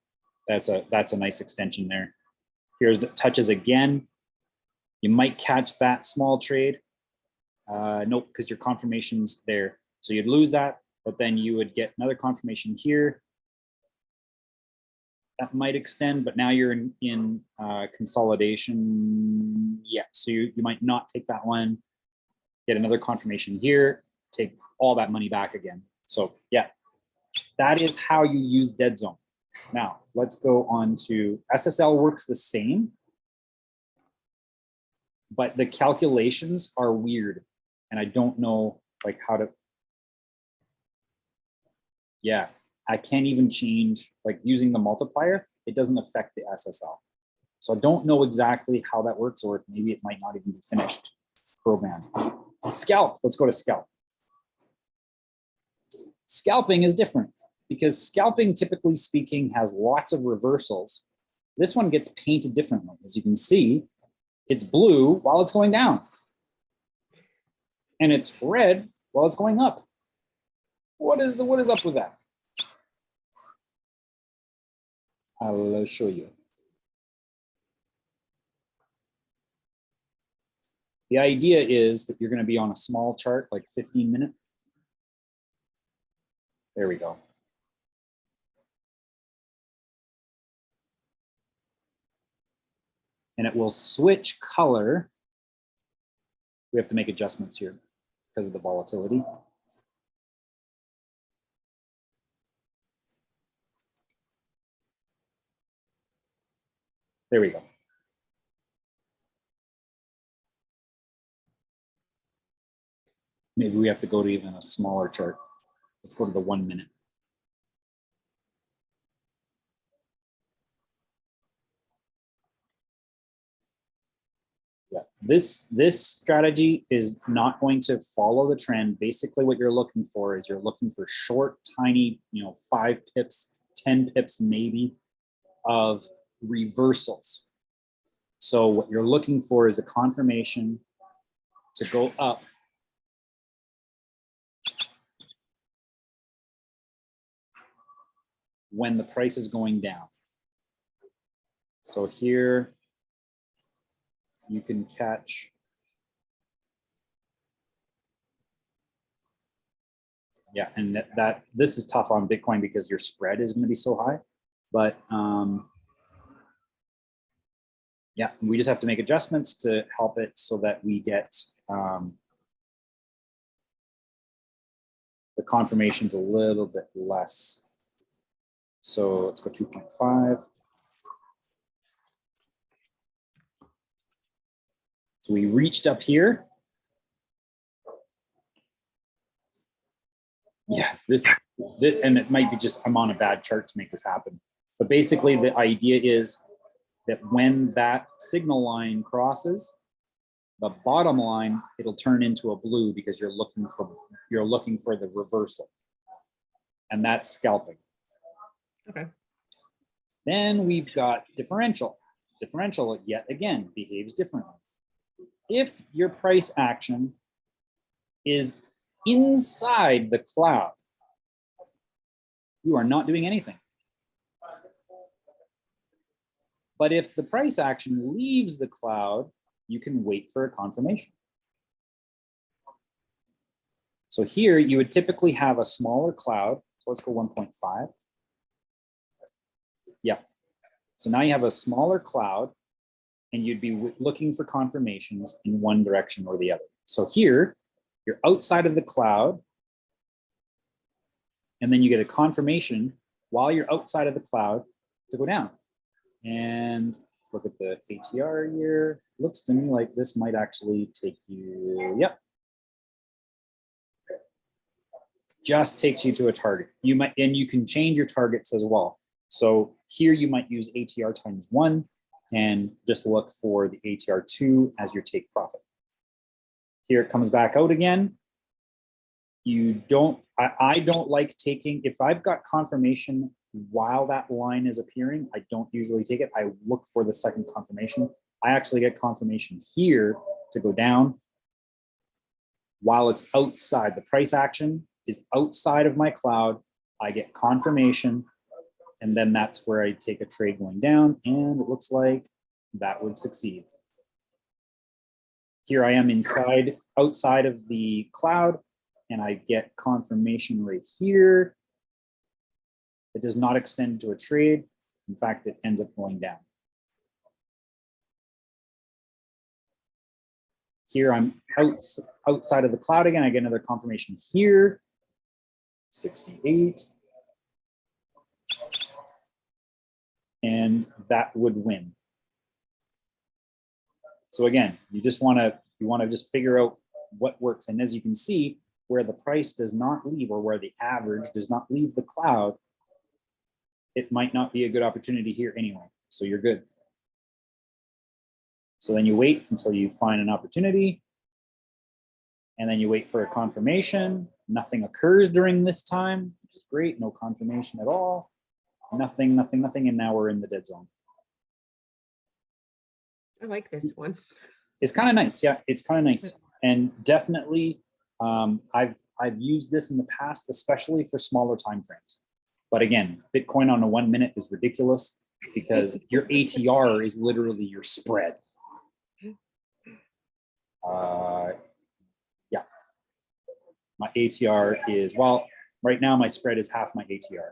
That's a nice extension there. Here's the touches again. You might catch that small trade. Nope, because your confirmation's there. So you'd lose that, but then you would get another confirmation here. That might extend, but now you're in consolidation. Yeah, so you might not take that one, get another confirmation here, take all that money back again. So yeah, that is how you use dead zone. Now let's go on to SSL. Works the same, but the calculations are weird and I don't know like how to, yeah, I can't even change, like using the multiplier, it doesn't affect the SSL. So I don't know exactly how that works, or maybe it might not even be finished program. Scalp, let's go to scalp. Scalping is different because scalping, typically speaking, has lots of reversals. This one gets painted differently. As you can see, it's blue while it's going down. And it's red while it's going up. What is up with that? I'll show you. The idea is that you're going to be on a small chart, like 15-minute. There we go. And it will switch color. We have to make adjustments here because of the volatility. There we go. Maybe we have to go to even a smaller chart. Let's go to the 1 minute. Yeah, this strategy is not going to follow the trend. Basically, what you're looking for is you're looking for short, tiny, 5 pips, 10 pips maybe of reversals. So what you're looking for is a confirmation to go up when the price is going down. So here you can catch, yeah, and that this is tough on Bitcoin because your spread is going to be so high, but yeah, we just have to make adjustments to help it so that we get the confirmations a little bit less. So let's go 2.5. So we reached up here. Yeah, this, and it might be just I'm on a bad chart to make this happen. But basically the idea is that when that signal line crosses the bottom line, it'll turn into a blue because you're looking for the reversal. And that's scalping. Okay. Then we've got differential. Differential, yet again, behaves differently. If your price action is inside the cloud, you are not doing anything. But if the price action leaves the cloud, you can wait for a confirmation. So here you would typically have a smaller cloud. So let's go 1.5. Yeah. So now you have a smaller cloud and you'd be looking for confirmations in one direction or the other. So here you're outside of the cloud and then you get a confirmation while you're outside of the cloud to go down. And look at the ATR here. Looks to me like this might actually take you, yep. Just takes you to a target. You might, and you can change your targets as well. So here you might use ATR times 1 and just look for the ATR 2 as your take profit. Here it comes back out again. You don't, I don't like taking, if I've got confirmation while that line is appearing, I don't usually take it. I look for the second confirmation. I actually get confirmation here to go down while it's outside. The price action is outside of my cloud. I get confirmation, and then that's where I take a trade going down, and it looks like that would succeed. Here I am outside of the cloud, and I get confirmation right here. It does not extend to a trade. In fact, it ends up going down. Here I'm outside of the cloud again. I get another confirmation here, 68. And that would win. So again, you want to just figure out what works. And as you can see, where the price does not leave, or where the average does not leave the cloud, it might not be a good opportunity here anyway. So you're good. So then you wait until you find an opportunity, and then you wait for a confirmation. Nothing occurs during this time, which is great. No confirmation at all. Nothing, nothing, nothing, and now we're in the dead zone. I like this one. It's kind of nice. Yeah, it's kind of nice. And definitely, I've used this in the past, especially for smaller time frames. But again, Bitcoin on a 1 minute is ridiculous because your ATR is literally your spread. Yeah, my ATR is, well, right now my spread is half my ATR.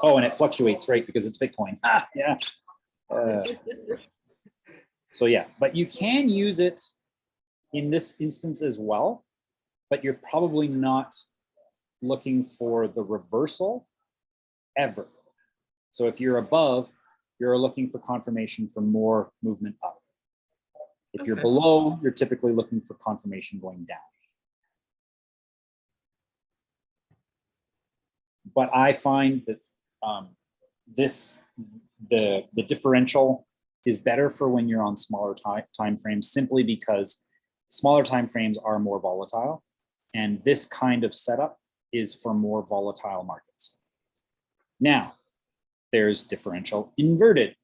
Oh, and it fluctuates, right? Because it's Bitcoin. Ah, yeah. So yeah, but you can use it in this instance as well, but you're probably not looking for the reversal ever. So if you're above, you're looking for confirmation for more movement up. If you're Okay. below, you're typically looking for confirmation going down. But I find that the differential is better for when you're on smaller time frames, simply because smaller time frames are more volatile, and this kind of setup is for more volatile markets. Now, there's differential inverted,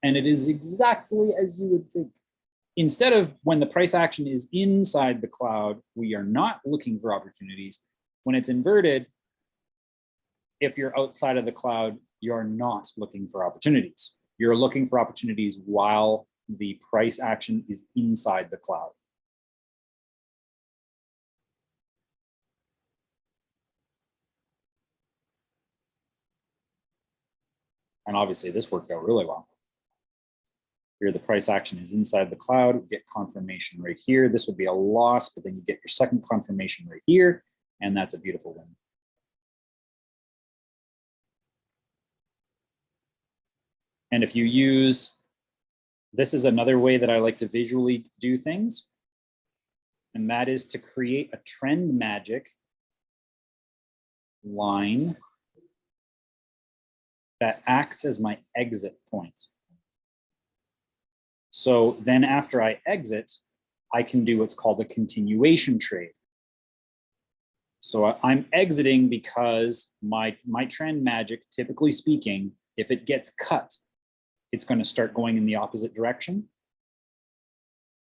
and it is exactly as you would think. Instead of when the price action is inside the cloud, we are not looking for opportunities. When it's inverted, if you're outside of the cloud, you're not looking for opportunities. You're looking for opportunities while the price action is inside the cloud. And obviously this worked out really well. Here, the price action is inside the cloud, we get confirmation right here. This would be a loss, but then you get your second confirmation right here, and that's a beautiful win. And if you use, this is another way that I like to visually do things, and that is to create a trend magic line that acts as my exit point. So then after I exit, I can do what's called a continuation trade. So I'm exiting because my trend magic, typically speaking, if it gets cut, it's going to start going in the opposite direction.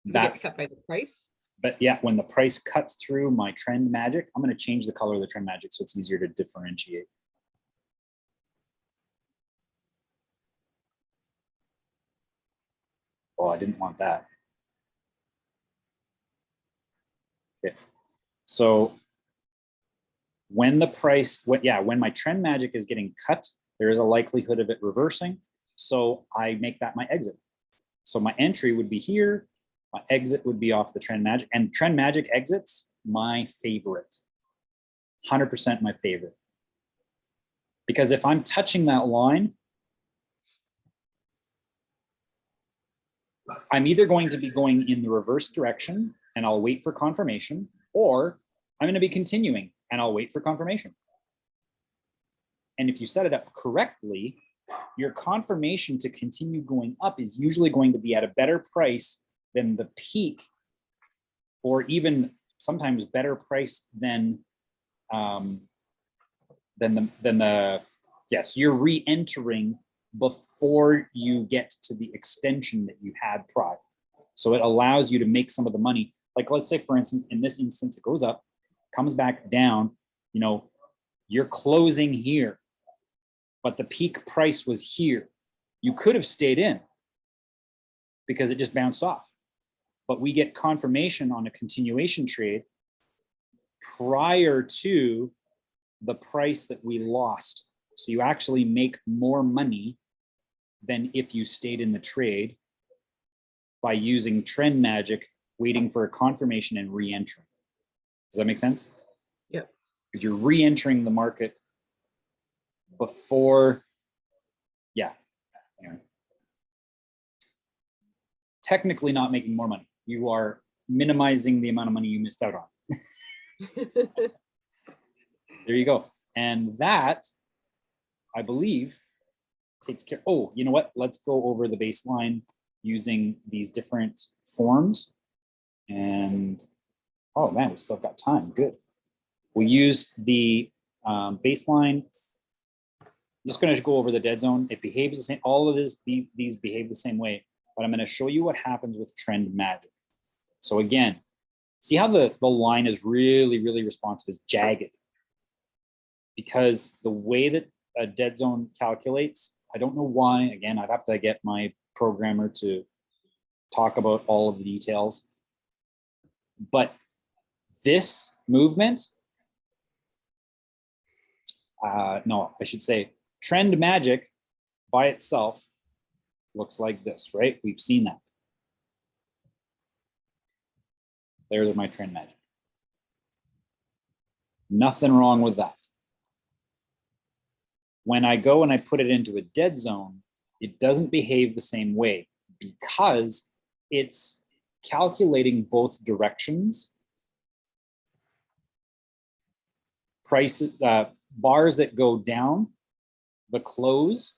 That's cut by the price. But yeah, when the price cuts through my trend magic, I'm going to change the color of the trend magic so it's easier to differentiate. Oh, I didn't want that. Okay. So when the price, when my trend magic is getting cut, there is a likelihood of it reversing. So I make that my exit. So my entry would be here. My exit would be off the trend magic, and trend magic exits, my favorite, 100% my favorite. Because if I'm touching that line, I'm either going to be going in the reverse direction and I'll wait for confirmation, or I'm going to be continuing and I'll wait for confirmation. And if you set it up correctly, your confirmation to continue going up is usually going to be at a better price than the peak, or even sometimes better price than yes, you're re-entering before you get to the extension that you had prior. So it allows you to make some of the money. Like, let's say, for instance, in this instance, it goes up, comes back down, you know, you're closing here, but the peak price was here. You could have stayed in because it just bounced off. But we get confirmation on a continuation trade prior to the price that we lost. So you actually make more money than if you stayed in the trade by using trend magic, waiting for a confirmation and re-entering. Does that make sense? Yeah. Because you're re-entering the market before, yeah. Anyway. Technically not making more money. You are minimizing the amount of money you missed out on. There you go. And that, I believe, takes care. Oh, you know what? Let's go over the baseline using these different forms. And oh man, we still got time. Good. We use the baseline. I'm just going to go over the dead zone. It behaves the same. All of these behave the same way, but I'm going to show you what happens with trend magic. So again, see how the line is really, really responsive, is jagged. Because the way that a dead zone calculates, I don't know why. Again, I'd have to get my programmer to talk about all of the details. But this movement, no, I should say trend magic by itself looks like this, right? We've seen that. There's my trend magic. Nothing wrong with that. When I go and I put it into a dead zone, it doesn't behave the same way because it's calculating both directions. Prices, bars that go down the close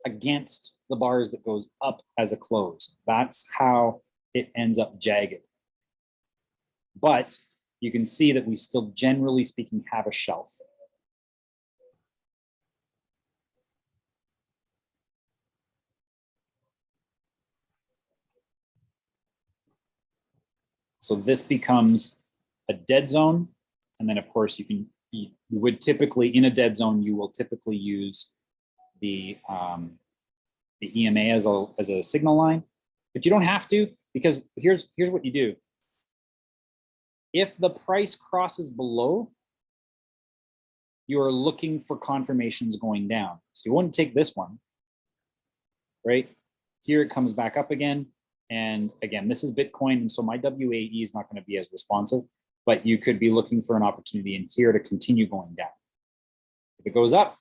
against the bars that goes up as a close. That's how it ends up jagged. But you can see that we still, generally speaking, have a shelf. So this becomes a dead zone. And then of course you would typically, in a dead zone, you will typically use the EMA as a signal line, but you don't have to, because here's what you do. If the price crosses below, you are looking for confirmations going down. So you wouldn't take this one, right? Here it comes back up again. And again, this is Bitcoin. And so my WAE is not going to be as responsive, but you could be looking for an opportunity in here to continue going down. If it goes up,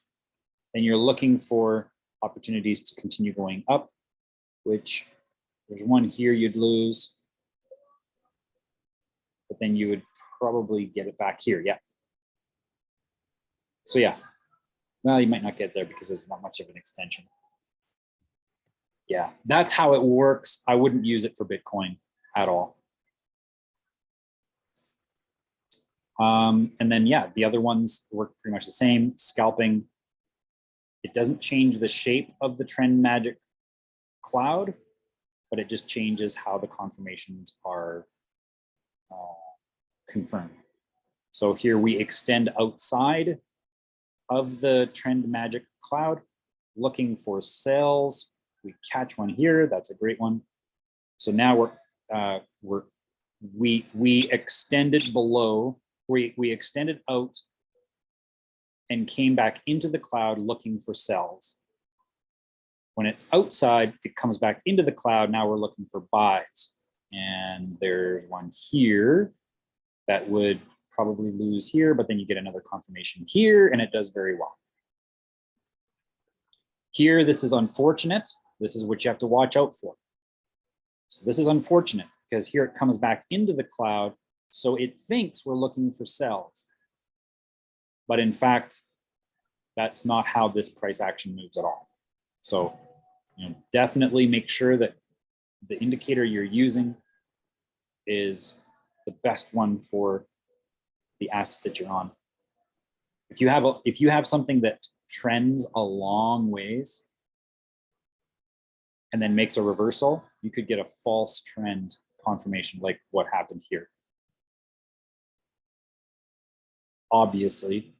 then you're looking for opportunities to continue going up, which there's one here you'd lose, but then you would probably get it back here. Yeah. So yeah, well, you might not get there because there's not much of an extension. Yeah, that's how it works. I wouldn't use it for Bitcoin at all. And then, yeah, the other ones work pretty much the same. Scalping, it doesn't change the shape of the trend magic cloud, but it just changes how the confirmations are confirmed. So here we extend outside of the trend magic cloud, looking for sales. We catch one here. That's a great one. So now we extended below. We extended out and came back into the cloud looking for sells. When it's outside, it comes back into the cloud. Now we're looking for buys. And there's one here that would probably lose here, but then you get another confirmation here and it does very well. Here, this is unfortunate. This is what you have to watch out for. So this is unfortunate because here it comes back into the cloud. So it thinks we're looking for sells. But in fact, that's not how this price action moves at all. So definitely make sure that the indicator you're using is the best one for the asset that you're on. If you have something that trends a long ways and then makes a reversal, you could get a false trend confirmation like what happened here. Obviously,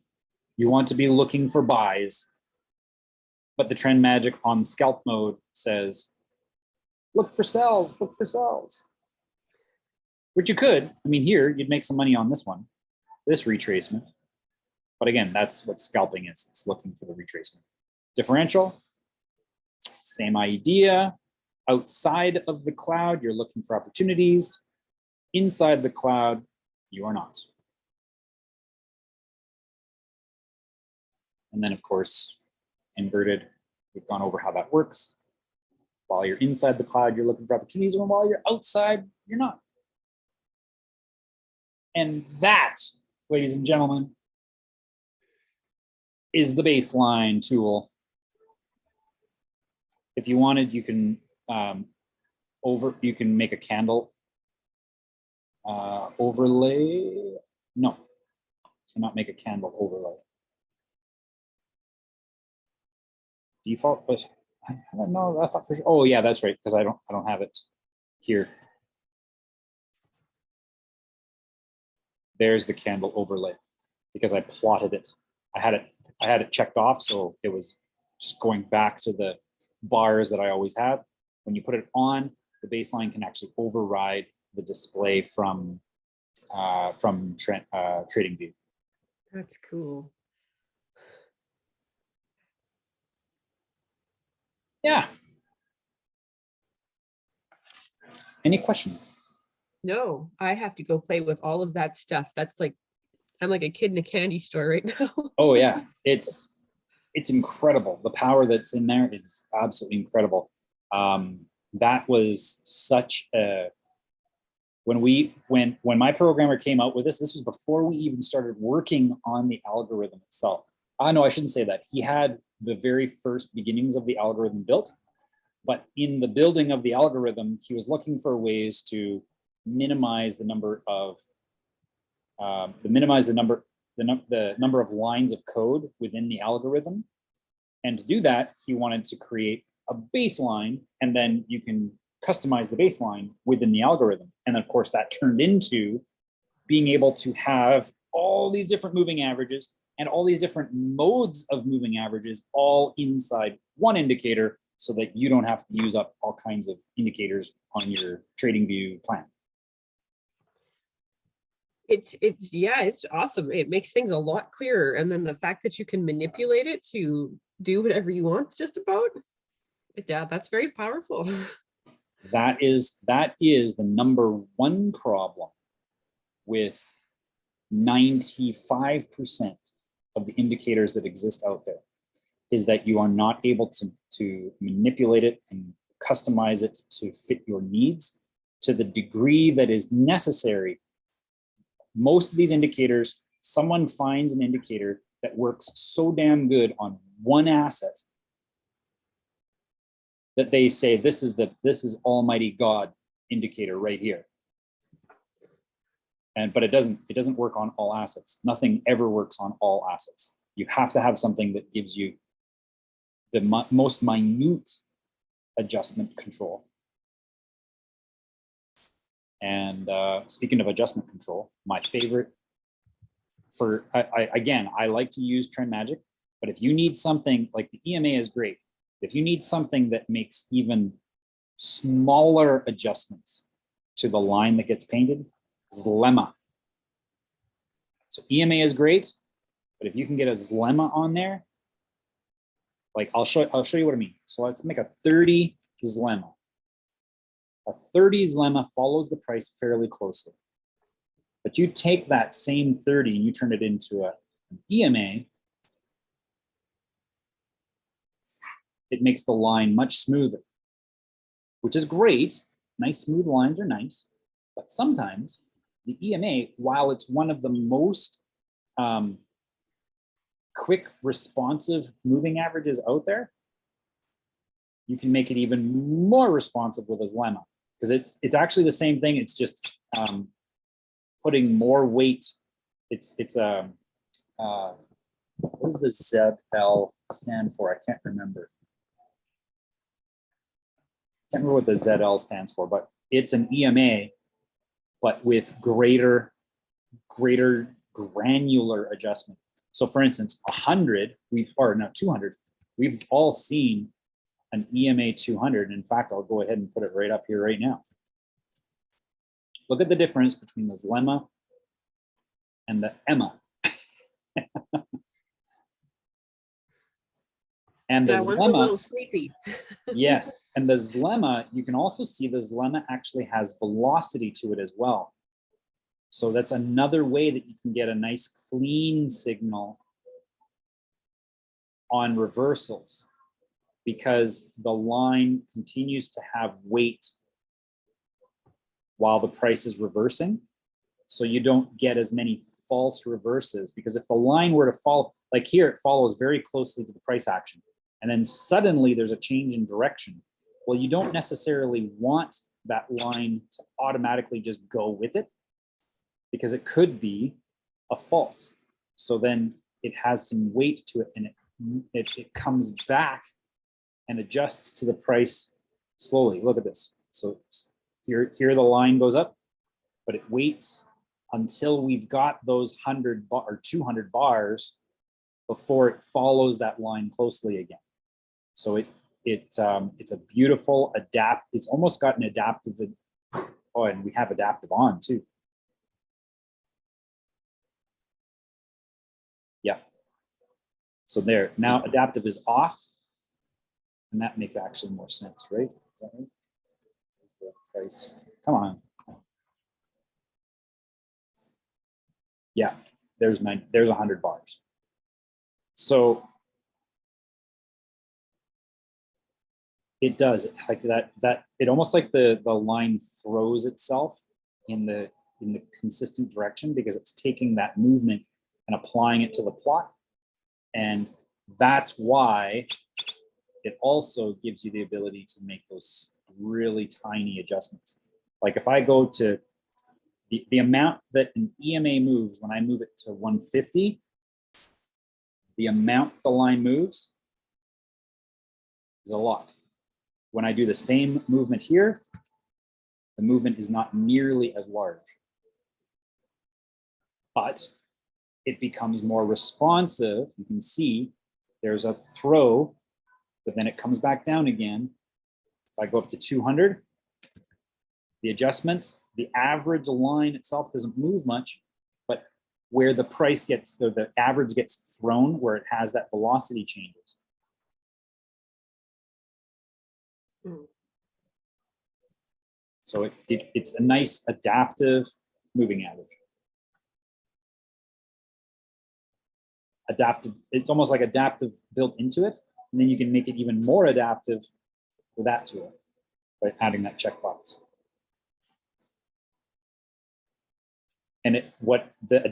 you want to be looking for buys, but the trend magic on scalp mode says, look for sells, look for sells. Which you could. I mean, here, you'd make some money on this one, this retracement. But again, that's what scalping is. It's looking for the retracement. Differential, same idea. Outside of the cloud, you're looking for opportunities. Inside the cloud, you are not. And then, of course, inverted, we've gone over how that works. While you're inside the cloud, you're looking for opportunities, and while you're outside, you're not. And that, ladies and gentlemen, is the baseline tool. If you wanted, you can make a candle overlay. No, so not make a candle overlay. Default, but I don't know. I thought for sure. Oh yeah, that's right, because I don't have it here. There's the candle overlay because I plotted it. I had it checked off, so it was just going back to the bars that I always have. When you put it on, the baseline can actually override the display from TradingView. That's cool. Yeah. Any questions? No, I have to go play with all of that stuff. That's like, I'm like a kid in a candy store right now. Oh yeah, it's it's incredible. The power that's in there is absolutely incredible. That was such a, when my programmer came out with this was before we even started working on the algorithm itself. No, I shouldn't say that. He had the very first beginnings of the algorithm built, but in the building of the algorithm, he was looking for ways to minimize the number of the number of lines of code within the algorithm. And to do that, he wanted to create a baseline, and then you can customize the baseline within the algorithm. And of course, that turned into being able to have all these different moving averages and all these different modes of moving averages all inside one indicator, so that you don't have to use up all kinds of indicators on your trading view plan. It's awesome. It makes things a lot clearer. And then the fact that you can manipulate it to do whatever you want, just about. Yeah, that's very powerful. That is the number one problem with 95% of the indicators that exist out there, is that you are not able to manipulate it and customize it to fit your needs to the degree that is necessary. Most of these indicators, someone finds an indicator that works so damn good on one asset that they say, this is Almighty God indicator right here. But it doesn't work on all assets. Nothing ever works on all assets. You have to have something that gives you the most minute adjustment control. And speaking of adjustment control, my favorite I like to use Trend Magic, but if you need something like the EMA is great. If you need something that makes even smaller adjustments to the line that gets painted, Zlemma. So EMA is great, but if you can get a Zlemma on there, like I'll show you what I mean. So let's make a 30 Zlemma. A 30 Zlemma follows the price fairly closely. But you take that same 30 and you turn it into an EMA, it makes the line much smoother, which is great. Nice smooth lines are nice, but sometimes the EMA, while it's one of the most quick responsive moving averages out there, you can make it even more responsive with a Zlemma, because it's actually the same thing. It's just putting more weight. It's what does the ZL stand for? I can't remember. Can't remember what the ZL stands for, but it's an EMA, but with greater granular adjustment. So for instance, 100, 200, we've all seen an EMA 200. And in fact, I'll go ahead and put it right up here right now. Look at the difference between the Zlemma and the EMA. And the One's a Zlemma, little sleepy. yes, and the Zlemma, you can also see the Zlemma actually has velocity to it as well. So that's another way that you can get a nice clean signal on reversals, because the line continues to have weight while the price is reversing. So you don't get as many false reverses, because if the line were to fall, like here, it follows very closely to the price action, and then suddenly there's a change in direction. Well, you don't necessarily want that line to automatically just go with it, because it could be a false. So then it has some weight to it, and it comes back and adjusts to the price slowly. Look at this. So here the line goes up, but it waits until we've got those 100 or 200 bars before it follows that line closely again. So it's a beautiful it's almost got an adaptive. Oh, and we have adaptive on too. Yeah. So there, now adaptive is off, and that makes actually more sense, right? Is that right? Price. Come on. Yeah, there's 100 bars. So It does, like that it almost like the line throws itself in the consistent direction because it's taking that movement and applying it to the plot. And that's why it also gives you the ability to make those really tiny adjustments. Like if I go to the amount that an EMA moves when I move it to 150, the amount the line moves is a lot. When I do the same movement here, the movement is not nearly as large. But it becomes more responsive. You can see there's a throw, but then it comes back down again. If I go up to 200, the adjustment, the average line itself doesn't move much, but where the price gets, the average gets thrown, where it has that velocity changes. So it's a nice adaptive moving average. Adaptive, it's almost like adaptive built into it, and then you can make it even more adaptive with that tool by adding that checkbox. And what the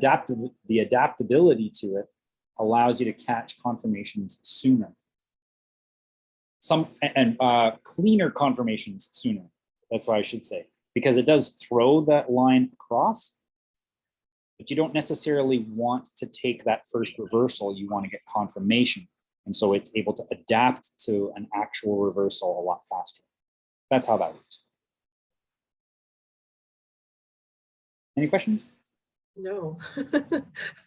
adaptability to it allows you to catch confirmations sooner. Cleaner confirmations sooner. That's why I should say, because it does throw that line across, but you don't necessarily want to take that first reversal. You want to get confirmation. And so it's able to adapt to an actual reversal a lot faster. That's how that works. Any questions? No.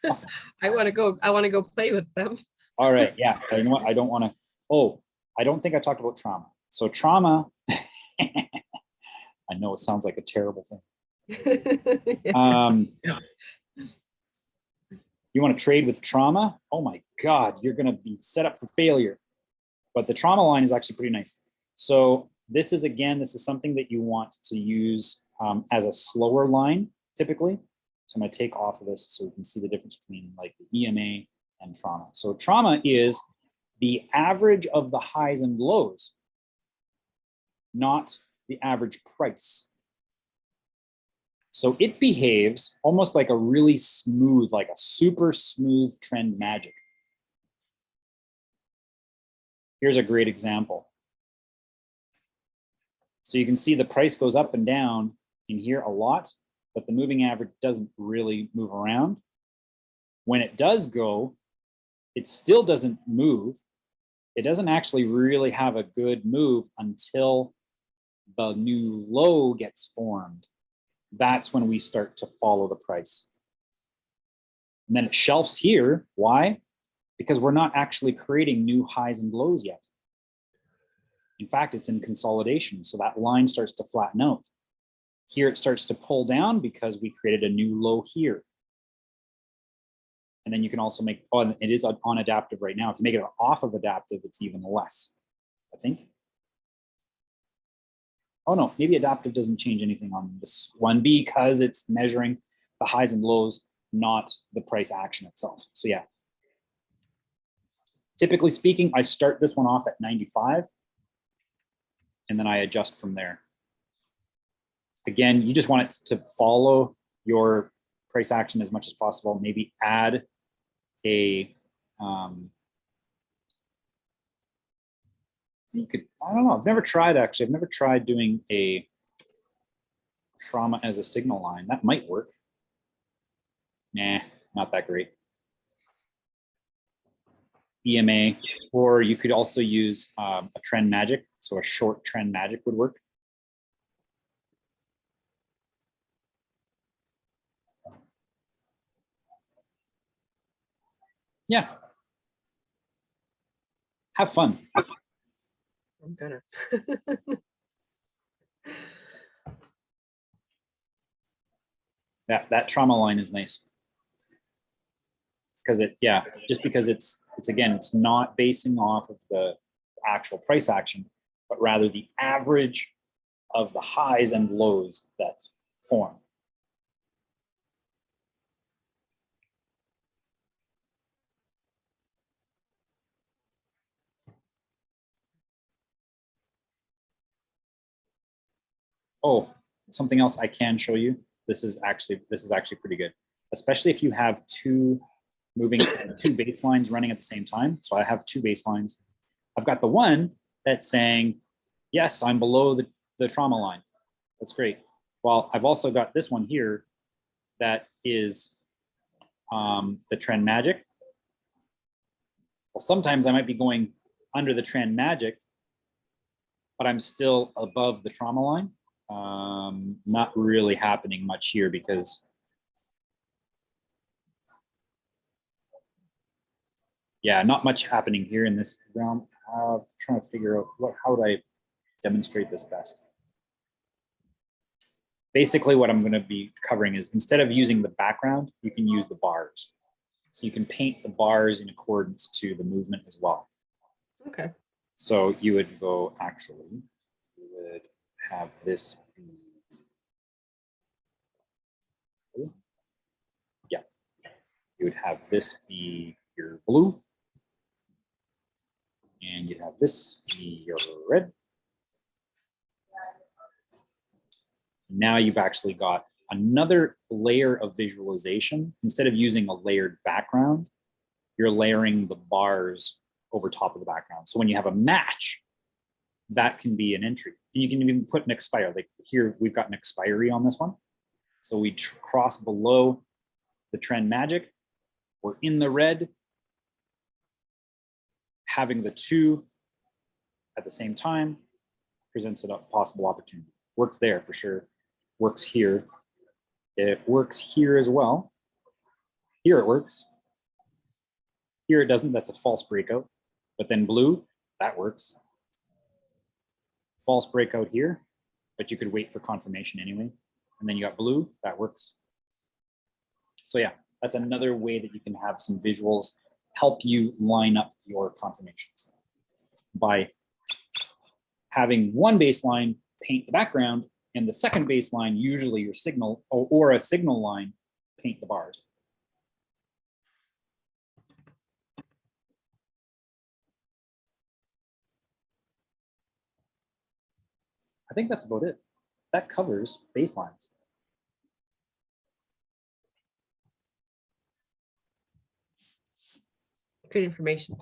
Awesome. I want to go play with them. All right. Yeah. You know what? I don't want to. Oh, I don't think I talked about trauma. So trauma, I know it sounds like a terrible thing. Yeah. You want to trade with trauma? Oh my God, you're going to be set up for failure. But the trauma line is actually pretty nice. So this is something that you want to use as a slower line, typically. So I'm going to take off of this so we can see the difference between like the EMA and trauma. So trauma is the average of the highs and lows, not the average price. So it behaves almost like a really smooth, like a super smooth trend magic. Here's a great example. So you can see the price goes up and down in here a lot, but the moving average doesn't really move around. When it does go, it still doesn't move. It doesn't actually really have a good move until the new low gets formed. That's when we start to follow the price. And then it shelves here. Why? Because we're not actually creating new highs and lows yet. In fact, it's in consolidation. So that line starts to flatten out. Here it starts to pull down because we created a new low here. And then you can also make, oh, it is on adaptive right now. If you make it off of adaptive, it's even less, I think. Oh no, maybe adaptive doesn't change anything on this one because it's measuring the highs and lows, not the price action itself. So yeah. Typically speaking, I start this one off at 95 and then I adjust from there. Again, you just want it to follow your price action as much as possible. Maybe add a, you could, I don't know, I've never tried actually. I've never tried doing a trauma as a signal line. That might work. Nah, not that great. EMA, or you could also use a trend magic. So a short trend magic would work. Yeah. Have fun. I'm gonna. That trauma line is nice. Because it's again, it's not basing off of the actual price action, but rather the average of the highs and lows that form. Oh, something else I can show you. This is actually pretty good, especially if you have two baselines running at the same time. So I have two baselines. I've got the one that's saying, yes, I'm below the trauma line. That's great. Well, I've also got this one here that is the trend magic. Well, sometimes I might be going under the trend magic, but I'm still above the trauma line. Not really happening much here because yeah, not much happening here in this realm. Trying to figure out how do I demonstrate this best. Basically, what I'm going to be covering is instead of using the background, you can use the bars. So you can paint the bars in accordance to the movement as well. Okay. So you would go, actually, you would have this be, yeah, you would have this be your blue, and you'd have this be your red. Now you've actually got another layer of visualization. Instead of using a layered background, you're layering the bars over top of the background. So when you have a match, that can be an entry. And you can even put an expire. Like here, we've got an expiry on this one. So we cross below the trend magic. We're in the red. Having the two at the same time presents a possible opportunity. Works there for sure. Works here. It works here as well. Here it works. Here it doesn't. That's a false breakout. But then blue, that works. False breakout here, but you could wait for confirmation anyway. And then you got blue, that works. So yeah, that's another way that you can have some visuals help you line up your confirmations by having one baseline paint the background and the second baseline, usually your signal or a signal line, paint the bars. I think that's about it. That covers baselines. Good information.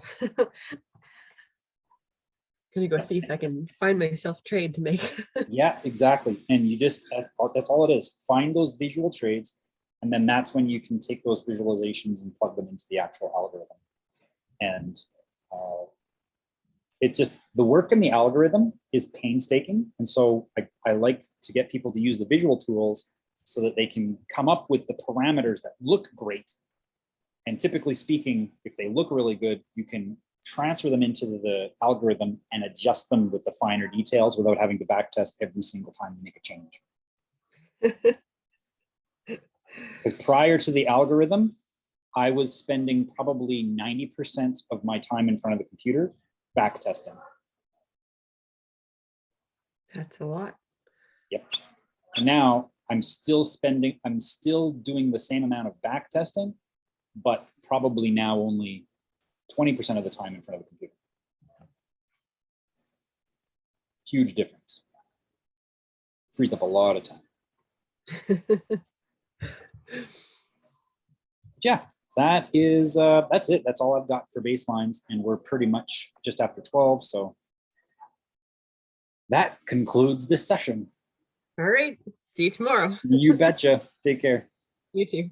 Gonna go see if I can find myself trade to make. Yeah, exactly. And you just, that's all it is. Find those visual trades. And then that's when you can take those visualizations and plug them into the actual algorithm. And it's just the work in the algorithm is painstaking. And so I like to get people to use the visual tools so that they can come up with the parameters that look great. And typically speaking, if they look really good, you can transfer them into the algorithm and adjust them with the finer details without having to backtest every single time you make a change. Because prior to the algorithm, I was spending probably 90% of my time in front of the computer backtesting. That's a lot. Yep. And now I'm still doing the same amount of backtesting, but probably now only 20% of the time in front of the computer. Huge difference. Frees up a lot of time. Yeah, that's it. That's all I've got for baselines, and we're pretty much just after 12. So that concludes this session. All right. See you tomorrow. You betcha. Take care. You too.